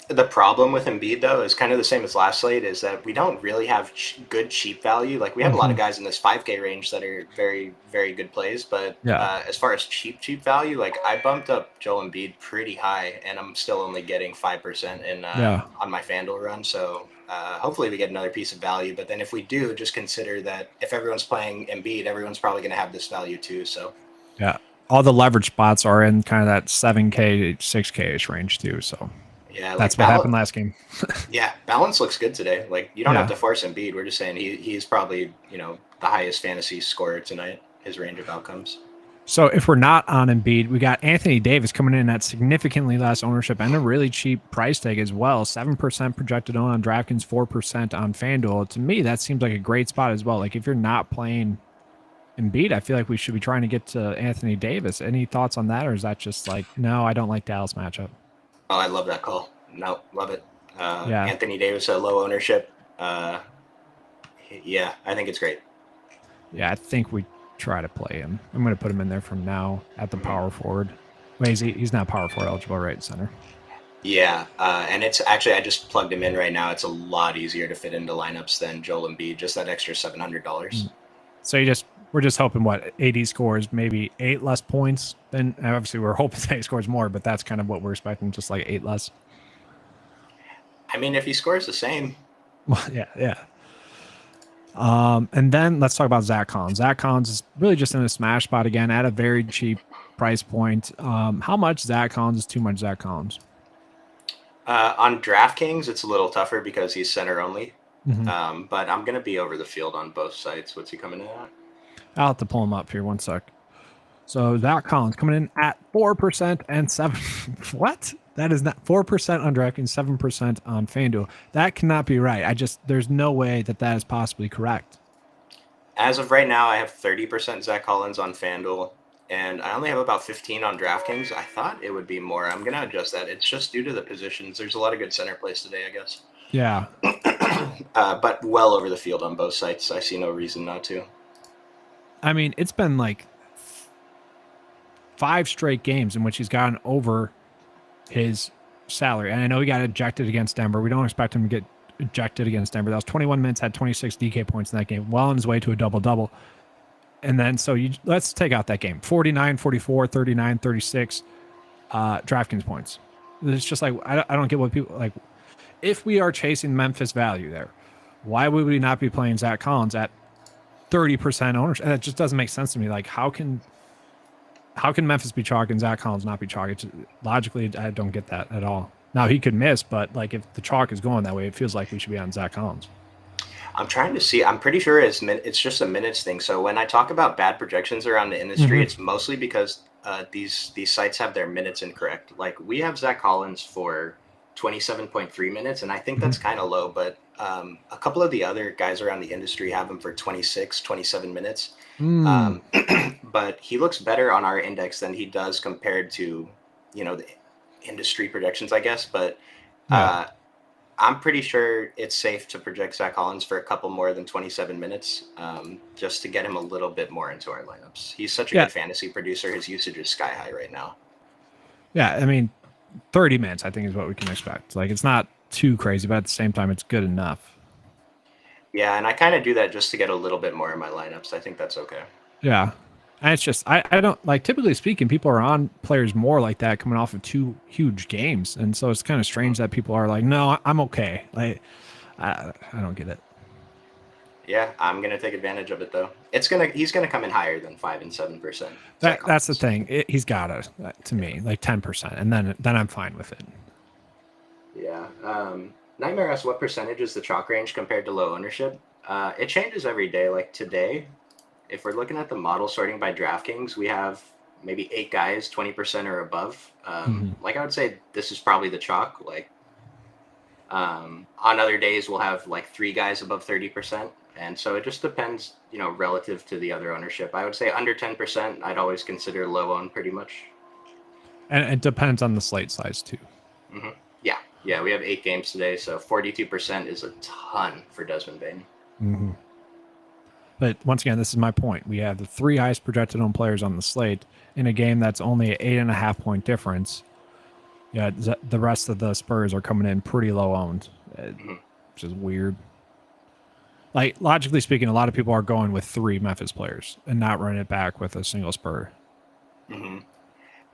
The problem with Embiid, though, is kind of the same as last slate, is that we don't really have good cheap value. Like, we have a lot of guys in this 5K range that are very, very good plays, but as far as cheap value, like, I bumped up Joel Embiid pretty high, and I'm still only getting 5% on my FanDuel run, so hopefully we get another piece of value. But then if we do, just consider that if everyone's playing Embiid, everyone's probably going to have this value too, so. Yeah, all the leverage spots are in kind of that 7K, 6K-ish range too, so. Yeah, that's what happened last game. Yeah, balance looks good today. Like, you don't have to force Embiid. We're just saying he's probably, the highest fantasy scorer tonight, his range of outcomes. So if we're not on Embiid, we got Anthony Davis coming in at significantly less ownership and a really cheap price tag as well. 7% projected on DraftKings, 4% on FanDuel. To me, that seems like a great spot as well. Like, if you're not playing Embiid, I feel like we should be trying to get to Anthony Davis. Any thoughts on that, or is that just like, no, I don't like Dallas matchup? Oh, I love that call. No, love it. Anthony Davis at low ownership. Yeah, I think it's great. Yeah, I think we try to play him. I'm going to put him in there from now at the power forward. Wait, he's not power forward eligible, right? Center. Yeah, and it's actually, I just plugged him in right now. It's a lot easier to fit into lineups than Joel Embiid. Just that extra $700. So we're just hoping what AD scores maybe 8 less points. Then obviously we're hoping that he scores more, but that's kind of what we're expecting, just like 8 less. I mean, if he scores the same. Well, yeah. And then let's talk about Zach Collins. Zach Collins is really just in a smash spot again at a very cheap price point. How much Zach Collins is too much Zach Collins? On DraftKings, it's a little tougher because he's center only. But I'm going to be over the field on both sites. What's he coming in at? I'll have to pull him up here 1 sec. So Zach Collins coming in at 4% and 7. What? That is not 4% on DraftKings, 7% on FanDuel. That cannot be right. There's no way that is possibly correct. As of right now, I have 30% Zach Collins on FanDuel, and I only have about 15 on DraftKings. I thought it would be more. I'm going to adjust that. It's just due to the positions. There's a lot of good center plays today, I guess. Yeah. But well over the field on both sites. I see no reason not to. I mean, it's been like 5 straight games in which he's gotten over his salary. And I know he got ejected against Denver. We don't expect him to get ejected against Denver. That was 21 minutes, had 26 DK points in that game, well on his way to a double-double. And then, so let's take out that game. 49, 44, 39, 36 DraftKings points. It's just like, I don't get what people, like, if we are chasing Memphis value there, why would we not be playing Zach Collins at 30% ownership? And it just doesn't make sense to me. Like, how can Memphis be chalk and Zach Collins not be chalk? Logically, I don't get that at all. Now, he could miss, but like, if the chalk is going that way, it feels like we should be on Zach Collins. I'm trying to see. I'm pretty sure it's just a minutes thing. So when I talk about bad projections around the industry, it's mostly because these sites have their minutes incorrect. Like, we have Zach Collins for 27.3 minutes, and I think that's kind of low, but a couple of the other guys around the industry have him for 26, 27 minutes. But he looks better on our index than he does compared to, the industry projections, I guess. But I'm pretty sure it's safe to project Zach Collins for a couple more than 27 minutes, just to get him a little bit more into our lineups. He's such a good fantasy producer. His usage is sky high right now. Yeah, I mean, 30 minutes, I think, is what we can expect. Like, it's not too crazy, but at the same time, it's good enough. Yeah, and I kind of do that just to get a little bit more in my lineups. I think that's okay. Yeah. And it's just, I don't, like, typically speaking, people are on players more like that coming off of 2 huge games. And so it's kind of strange that people are like, no, I'm okay. Like, I don't get it. Yeah, I'm going to take advantage of it, though. He's going to come in higher than 5 and 7%. That's the thing. He's got to me, like 10%. And then I'm fine with it. Yeah. Nightmare asks, what percentage is the chalk range compared to low ownership? It changes every day. Like today, if we're looking at the model sorting by DraftKings, we have maybe 8 guys, 20% or above. Like, I would say this is probably the chalk. Like, on other days, we'll have like 3 guys above 30%. And so it just depends, relative to the other ownership. I would say under 10%, I'd always consider low own pretty much. And it depends on the slate size too. Yeah, we have 8 games today, so 42% is a ton for Desmond Bain. But once again, this is my point. We have the 3 highest projected owned players on the slate in a game that's only an 8.5 point difference. Yeah, the rest of the Spurs are coming in pretty low owned, which is weird. Like, logically speaking, a lot of people are going with 3 Memphis players and not running it back with a single Spur.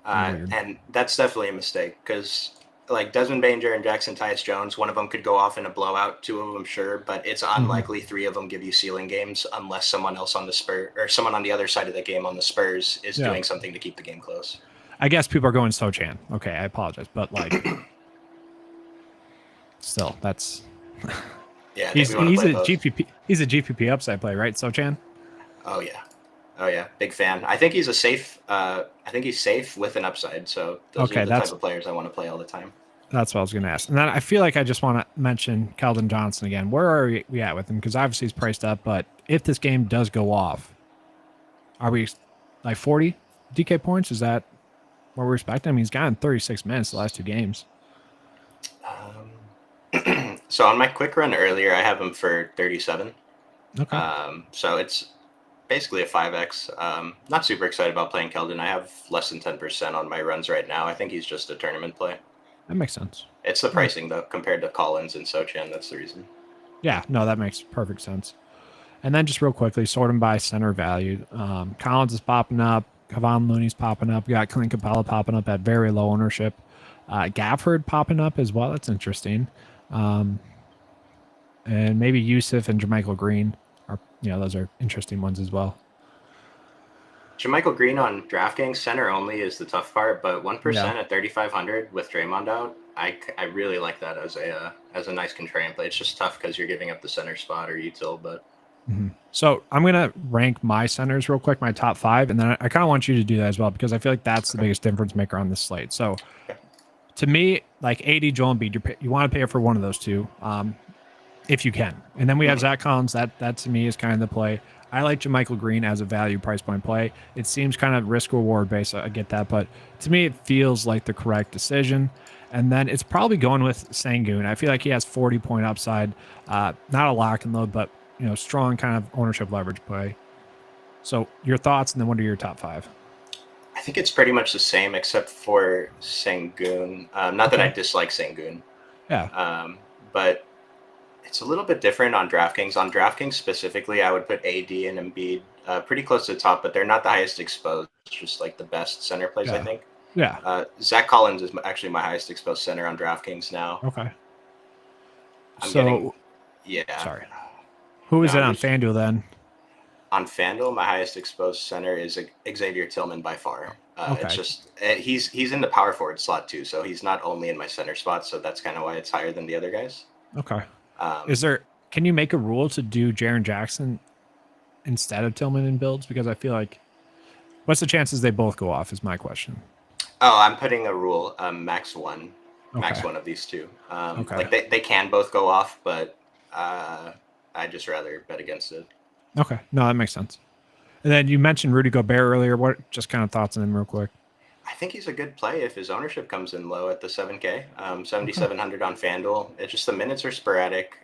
And that's definitely a mistake because, like, Desmond Bain, Jaren Jackson, Tyus Jones, one of them could go off in a blowout, 2 of them, sure, but it's unlikely 3 of them give you ceiling games unless someone else on the Spurs or someone on the other side of the game on the Spurs is doing something to keep the game close. I guess people are going Sochan. Okay, I apologize, but like, still, that's yeah. he's a GPP. He's a GPP upside play, right, Sochan? Oh yeah, big fan. I think he's a safe. I think he's safe with an upside. So those are the type of players I want to play all the time. That's what I was going to ask. And then I feel like I just want to mention Keldon Johnson again. Where are we at with him? Because obviously he's priced up, but if this game does go off, are we like 40 DK points? Is that what we're expecting? I mean, he's gotten 36 minutes the last 2 games. So on my quick run earlier, I have him for 37. Okay. So it's basically a 5x. Not super excited about playing Keldon. I have less than 10% on my runs right now. I think he's just a tournament play. That makes sense. It's the pricing, though, compared to Collins and Sochan. That's the reason. Yeah, no, that makes perfect sense. And then just real quickly, sort them by center value. Collins is popping up. Kevon Looney's popping up. We got Clint Capella popping up at very low ownership. Gafford popping up as well. That's interesting. And maybe Yusuf and Jermichael Green are, those are interesting ones as well. Jermichael Green on DraftKings center only is the tough part, but 1% at 3,500 with Draymond out, I really like that as a nice contrarian play. It's just tough because you're giving up the center spot or util, but. So I'm going to rank my centers real quick, my top 5, and then I kind of want you to do that as well because I feel like that's the biggest difference maker on this slate. So to me, like AD, Joel Embiid, you want to pay for one of those 2 if you can. And then we have Zach Collins. That to me is kind of the play. I like Jermichael Green as a value price point play. It seems kind of risk reward based. I get that, but to me, it feels like the correct decision. And then it's probably going with Sengun. I feel like he has 40 point upside. Not a lock and load, but strong kind of ownership leverage play. So your thoughts, and then what are your top 5? I think it's pretty much the same except for Sengun. Not that I dislike Sengun. Yeah. But it's a little bit different on DraftKings. On DraftKings specifically, I would put AD and Embiid pretty close to the top, but they're not the highest exposed. It's just like the best center plays, I think. Yeah. Zach Collins is actually my highest exposed center on DraftKings now. Okay. Sorry. Who is it on FanDuel then? On FanDuel, my highest exposed center is Xavier Tillman by far. It's just he's in the power forward slot too, so he's not only in my center spot, so that's kind of why it's higher than the other guys. Okay. Can you make a rule to do Jaren Jackson instead of Tillman in builds? Because I feel like, what's the chances they both go off is my question. Oh, I'm putting a rule, max one of these 2. Like they can both go off, but I'd just rather bet against it. Okay. No, that makes sense. And then you mentioned Rudy Gobert earlier. What just kind of thoughts on him real quick? I think he's a good play if his ownership comes in low at the 7K, 7,700 on FanDuel. It's just the minutes are sporadic.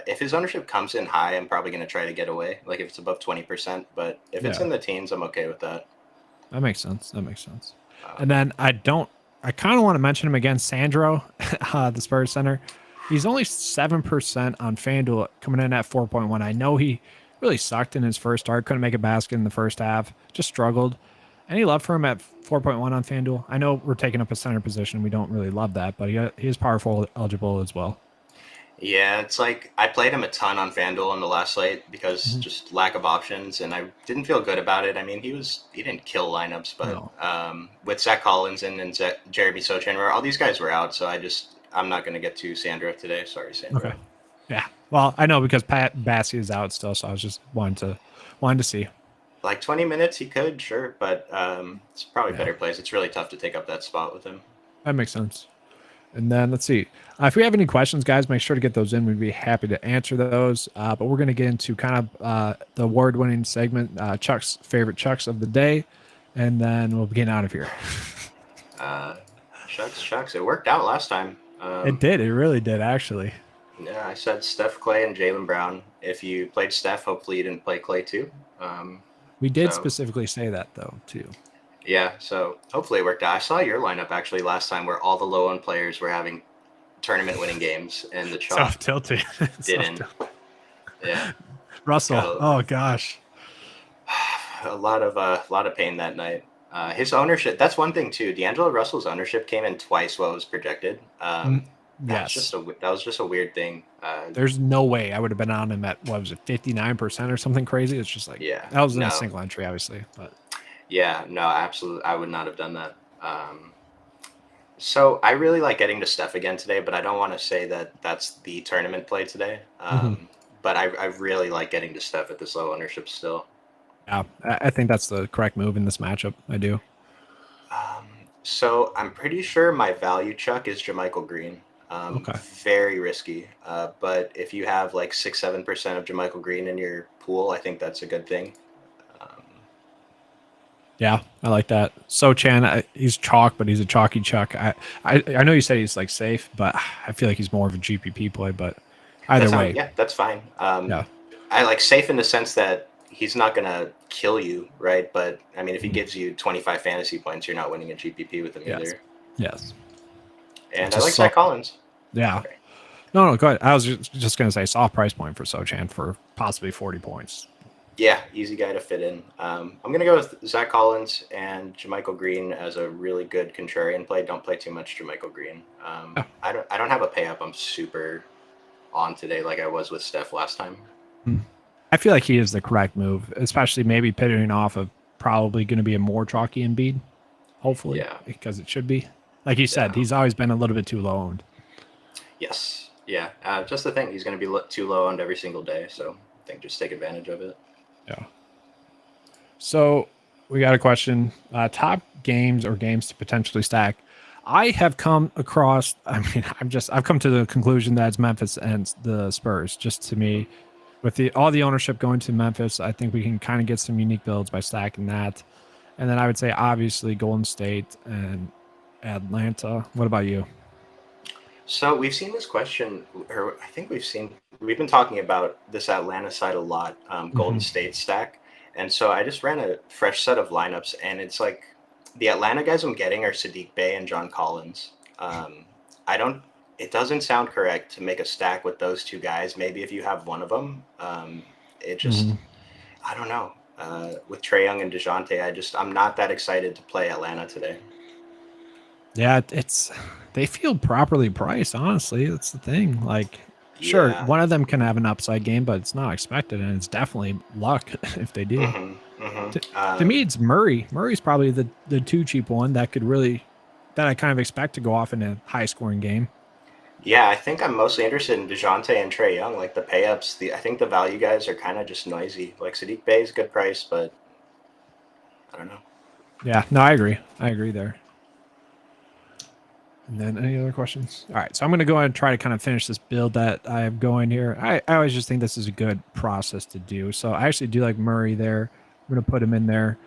If his ownership comes in high, I'm probably going to try to get away, like if it's above 20%. But if it's in the teens, I'm okay with that. That makes sense. And then I kind of want to mention him again, Sandro, the Spurs center. He's only 7% on FanDuel, coming in at 4.1. I know he really sucked in his first start, couldn't make a basket in the first half, just struggled. Any love for him at 4.1 on FanDuel? I know we're taking up a center position. We don't really love that, but he is powerful eligible as well. Yeah, it's like I played him a ton on FanDuel in the last slate because just lack of options, and I didn't feel good about it. I mean, he didn't kill lineups, but with Zach Collins and Jeremy Sochan, all these guys were out, so I'm not going to get to Sandro today. Sorry, Sandro. Okay. Yeah. Well, I know because Pat Bassie is out still, so I was just wanting to see. Like 20 minutes, he could, sure, but it's probably better plays. It's really tough to take up that spot with him. That makes sense. And then let's see. If we have any questions, guys, make sure to get those in. We'd be happy to answer those. But we're going to get into kind of the award-winning segment, Chuck's favorite Chucks of the day, and then we'll be getting out of here. Chucks. It worked out last time. It did. It really did, actually. Yeah, I said Steph, Clay, and Jaylen Brown. If you played Steph, hopefully you didn't play Clay too. We did So specifically say that though too. yeah, so hopefully it worked out. I saw your lineup actually last time where all the low end players were having tournament winning games and the So chalk tilted. didn't. Yeah, Russell. got Oh gosh. a lot of pain that night. His ownership, that's one thing too. D'Angelo Russell's ownership came in twice what was projected. Yes. That was just a weird thing. There's no way I would have been on him at what was it, 59% or something crazy. It's just like Yeah, that was in a no, single entry, obviously. But yeah, no, absolutely, I would not have done that. So I really like getting to Steph again today, but I don't want to say that that's the tournament play today. mhm. But I really like getting to Steph at this low ownership still. Yeah, I think that's the correct move in this matchup. I do. Um, so I'm pretty sure my value chuck is Jermichael Green. Okay. Very risky, but if you have like 6-7% of Jermichael Green in your pool, I think that's a good thing. Um, Yeah, I like that. So Chan, he's chalk, but he's a chalky chuck. I know you said he's like safe, but I feel like he's more of a GPP play. But either way, yeah, that's fine. yeah. I like safe in the sense that he's not gonna kill you, right? But I mean, if he Mhm. gives you 25 fantasy points, you're not winning a GPP with him Yes. either. Yes. And I Just like Zach soft. Collins. Yeah. Sorry. No, go ahead. I was just gonna say soft price point for Sochan for possibly 40 points. Yeah, easy guy to fit in. I'm gonna go with Zach Collins and Jermichael Green as a really good contrarian play. Don't play too much Jermichael Green. Yeah. I don't have a pay up. I'm super on today, like I was with Steph last time. Hmm. I feel like he is the correct move, especially maybe pivoting off of probably going to be a more chalky Embiid, hopefully, Yeah, because it should be. Like you said, yeah, he's always been a little bit too low owned. yes, yeah. Just the thing, he's gonna be too low owned every single day, so I think just take advantage of it. Yeah. So we got a question: top games or games to potentially stack. I have come across. I mean, I've come to the conclusion that it's Memphis and the Spurs. Just to Mhm. me, with all the ownership going to Memphis, I think we can kind of get some unique builds by stacking that. And then I would say obviously Golden State and Atlanta. What about you? So we've seen this question, or I think we've been talking about this Atlanta side a lot, Golden Hmm. State stack, and so I just ran a fresh set of lineups, and it's like the Atlanta guys I'm getting are Sadiq Bey and John Collins. I don't. It doesn't sound correct to make a stack with those two guys. Maybe if you have one of them, it just Hmm. I don't know. With Trae Young and Dejounte, I'm not that excited to play Atlanta today. Yeah, it's they feel properly priced. Honestly, that's the thing. Like, sure, Yeah. one of them can have an upside game, but it's not expected, and it's definitely luck if they do. To, to me, it's Murray. Murray's probably the too cheap one that could really that I kind of expect to go off in a high scoring game. Yeah, I think I'm mostly interested in DeJounte and Trey Young. Like the pay ups, I think the value guys are kind of just noisy. Like Sadiq Bey is a good price, but I don't know. Yeah, no, I agree. I agree there. And then any other questions? All right, so I'm going to go ahead and try to kind of finish this build that I have going here. I always just think this is a good process to do. So I actually do like Murray there. I'm going to put him in there.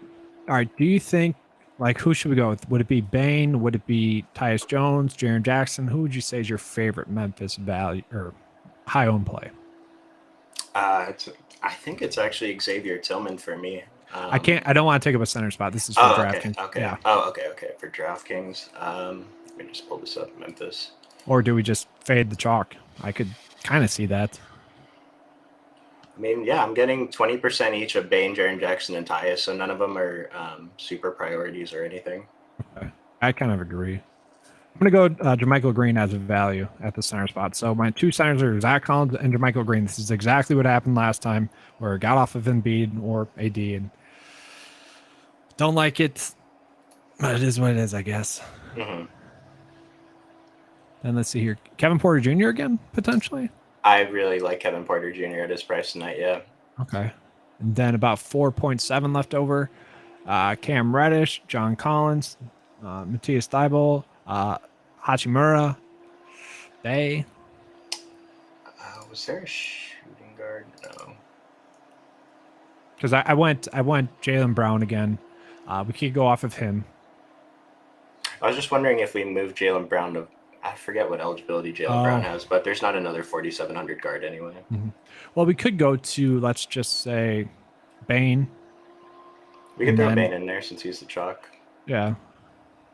All right, do you think, like, who should we go with? Would it be Bain? Would it be Tyus Jones, Jaren Jackson? Who would you say is your favorite Memphis value or high owned play? It's, I think it's actually Xavier Tillman for me. I don't want to take up a center spot. This is for Oh, okay, DraftKings. okay. Yeah. Oh, okay, okay. For DraftKings, let me just pull this up. Memphis. Or do we just fade the chalk? I could kind of see that. I mean, yeah, I'm getting 20% each of Bain, Jaren Jackson, and Tyus, so none of them are super priorities or anything. Okay. I kind of agree. I'm going to go Jermichael Green as a value at the center spot. So my two centers are Zach Collins and Jermichael Green. This is exactly what happened last time where it got off of Embiid or AD and don't like it, but it is what it is, I guess. Hmm. Then let's see here. Kevin Porter Jr. again, potentially. I really like Kevin Porter Jr. at his price tonight. Yeah. Okay. And then about 4.7 left over. Cam Reddish, John Collins, Matthias Thibault, Hachimura, Bay. Was there a shooting guard? No. Because I went Jaylen Brown again. We could go off of him. I was just wondering if we moved Jaylen Brown to. I forget what eligibility Jaylen Brown has, but there's not another 4,700 guard anyway. Mm-hmm. Well, we could go to, let's just say, Bane. We could throw Bane in there since he's the chalk. Yeah.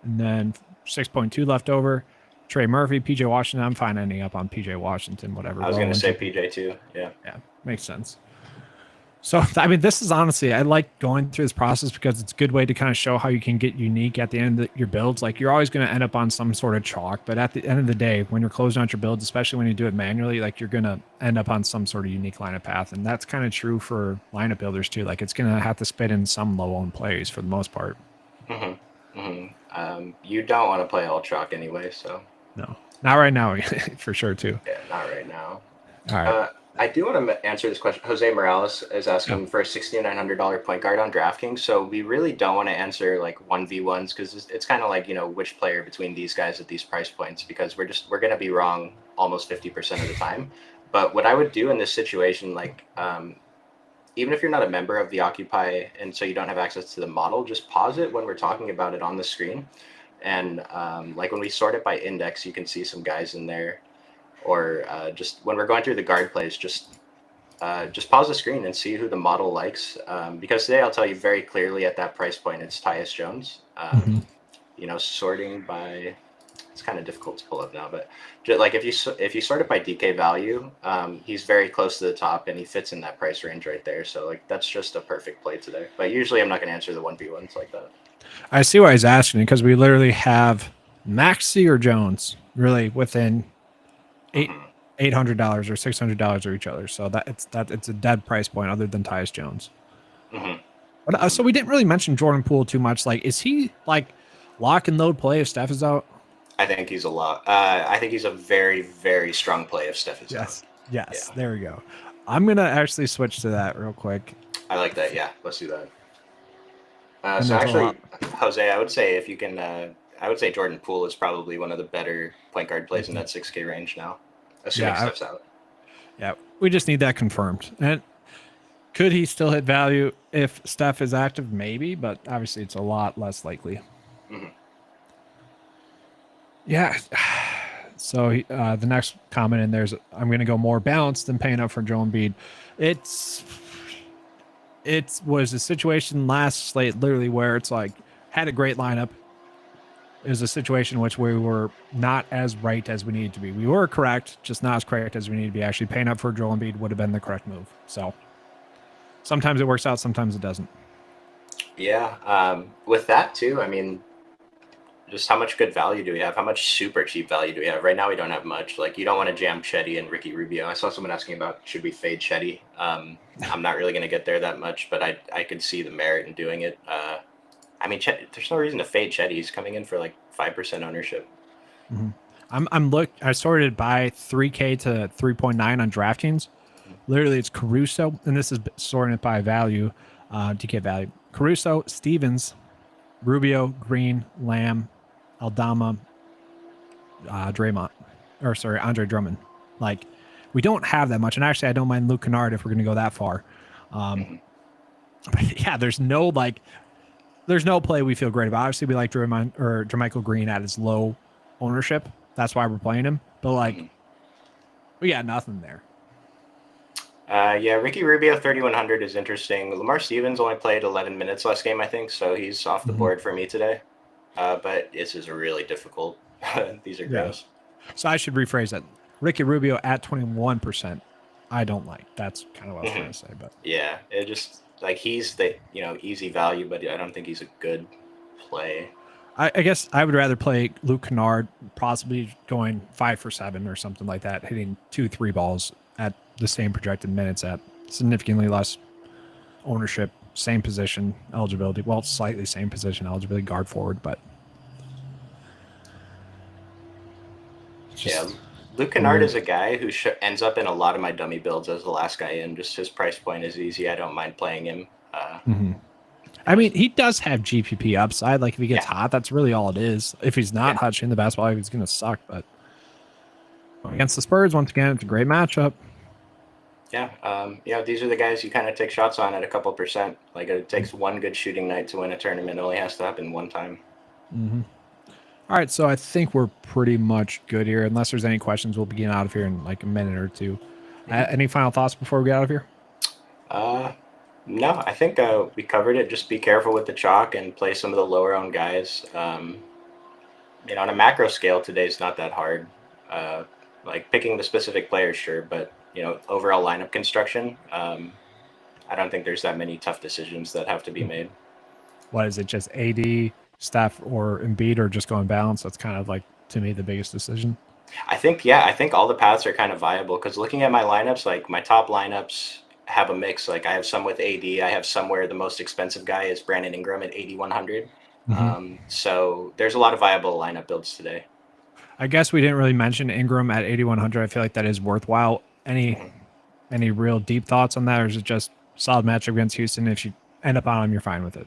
And then 6.2 left over. Trey Murphy, PJ Washington. I'm fine ending up on PJ Washington, whatever. I was going to say PJ too. Yeah. Yeah, makes sense. So, I mean, this is honestly, I like going through this process because it's a good way to kind of show how you can get unique at the end of your builds. Like, you're always going to end up on some sort of chalk, but at the end of the day, when you're closing out your builds, especially when you do it manually, like, you're going to end up on some sort of unique lineup path. And that's kind of true for lineup builders too. Like, it's going to have to spit in some low-owned plays for the most part. You don't want to play all chalk anyway, so. No, not right now, for sure too. Yeah, not right now. All right. I do want to answer this question. Jose Morales is asking for a $6,900 point guard on DraftKings. So we really don't want to answer like 1v1s because it's kind of like, which player between these guys at these price points, because we're going to be wrong almost 50% of the time. But what I would do in this situation, like, even if you're not a member of the Occupy and so you don't have access to the model, just pause it when we're talking about it on the screen. And like when we sort it by index, you can see some guys in there. Or just when we're going through the guard plays, just pause the screen and see who the model likes. Because today I'll tell you very clearly at that price point, it's Tyus Jones. Sorting by, it's kind of difficult to pull up now, but just like if you sort it by DK value, he's very close to the top and he fits in that price range right there. So like that's just a perfect play today. But usually I'm not going to answer the 1v1s like that. I see why he's asking, because we literally have Maxey or Jones really within $800 or $600 or each other. So it's a dead price point other than Tyus Jones. But, so we didn't really mention Jordan Poole too much. Like, is he like lock and load play if Steph is out? I think he's a lot. I think he's a very, very strong play if Steph is out. Yes. Yeah. There we go. I'm going to actually switch to that real quick. I like that. Yeah, let's do that. So actually, Jose, I would say if you can, I would say Jordan Poole is probably one of the better point guard plays in that 6K range now, assuming Steph's out. Yeah, we just need that confirmed. And could he still hit value if Steph is active? Maybe, but obviously it's a lot less likely. Yeah. So the next comment in there is, I'm going to go more balanced than paying up for Joel Embiid. It was a situation last slate, literally, where it's like, had a great lineup. It was a situation in which we were not as right as we needed to be. We were correct, just not as correct as we needed to be. Actually, paying up for Joel Embiid would have been the correct move. So sometimes it works out, sometimes it doesn't. Yeah. With that too, I mean, just how much good value do we have? How much super cheap value do we have? Right now we don't have much. Like, you don't want to jam Chetty and Ricky Rubio. I saw someone asking about, should we fade Chetty? I'm not really going to get there that much, but I could see the merit in doing it. I mean, there's no reason to fade Chetty. He's coming in for like 5% ownership. I sorted by 3K to 3.9 on DraftKings. Literally, it's Caruso, and this is sorting it by value, DK value. Caruso, Stevens, Rubio, Green, Lamb, Aldama, Andre Drummond. Like, we don't have that much, and actually, I don't mind Luke Kennard if we're going to go that far. But yeah, there's no play we feel great about. Obviously, we like Jermichael Green at his low ownership. That's why we're playing him. But like, we got nothing there. Yeah, Ricky Rubio 3,100 is interesting. Lamar Stevens only played 11 minutes last game, I think, so he's off the board for me today. But this is really difficult. These are gross. So I should rephrase that. Ricky Rubio at 21%, I don't like. That's kind of what I was trying to say. But yeah, it just like he's the easy value, but I don't think he's a good play. I guess I would rather play Luke Kennard, possibly going 5 for 7 or something like that, hitting 2-3 balls at the same projected minutes at significantly less ownership, same position eligibility. Well, slightly same position eligibility, guard forward, but yeah, Luke Kennard is a guy who ends up in a lot of my dummy builds as the last guy in. Just his price point is easy. I don't mind playing him. I mean, he does have GPP upside. Like, if he gets hot, that's really all it is. If he's not hot shooting the basketball, he's going to suck. But against the Spurs, once again, it's a great matchup. Yeah, these are the guys you kind of take shots on at a couple percent. Like, it takes one good shooting night to win a tournament. It only has to happen one time. All All right, so I think we're pretty much good here. Unless there's any questions, we'll be getting out of here in like a minute or two. Any final thoughts before we get out of here? No, I think we covered it. Just be careful with the chalk and play some of the lower owned guys. On a macro scale, today's not that hard. Like picking the specific players, sure, but overall lineup construction, I don't think there's that many tough decisions that have to be made. What is it? Just AD, Steph, or Embiid, or just going balance? That's kind of like, to me, the biggest decision. I think all the paths are kind of viable because looking at my lineups, like my top lineups have a mix. Like I have some with AD, I have some where the most expensive guy is Brandon Ingram at 8,100. So there's a lot of viable lineup builds today. I guess we didn't really mention Ingram at 8,100. I feel like that is worthwhile. Any real deep thoughts on that, or is it just solid matchup against Houston? If you end up on him, you're fine with it.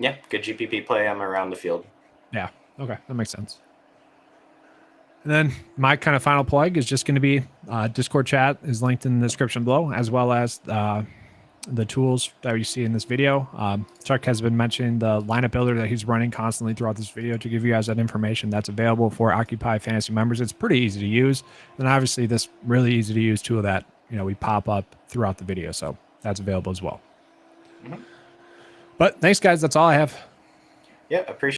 Yeah, good GPP play. I'm around the field. Yeah, okay, that makes sense. And then my kind of final plug is just going to be Discord chat is linked in the description below, as well as the tools that you see in this video. Chuck has been mentioning the lineup builder that he's running constantly throughout this video to give you guys that information that's available for Occupy Fantasy members. It's pretty easy to use. And obviously this really easy to use tool that, we pop up throughout the video. So that's available as well. But thanks guys. That's all I have. Yeah. Appreciate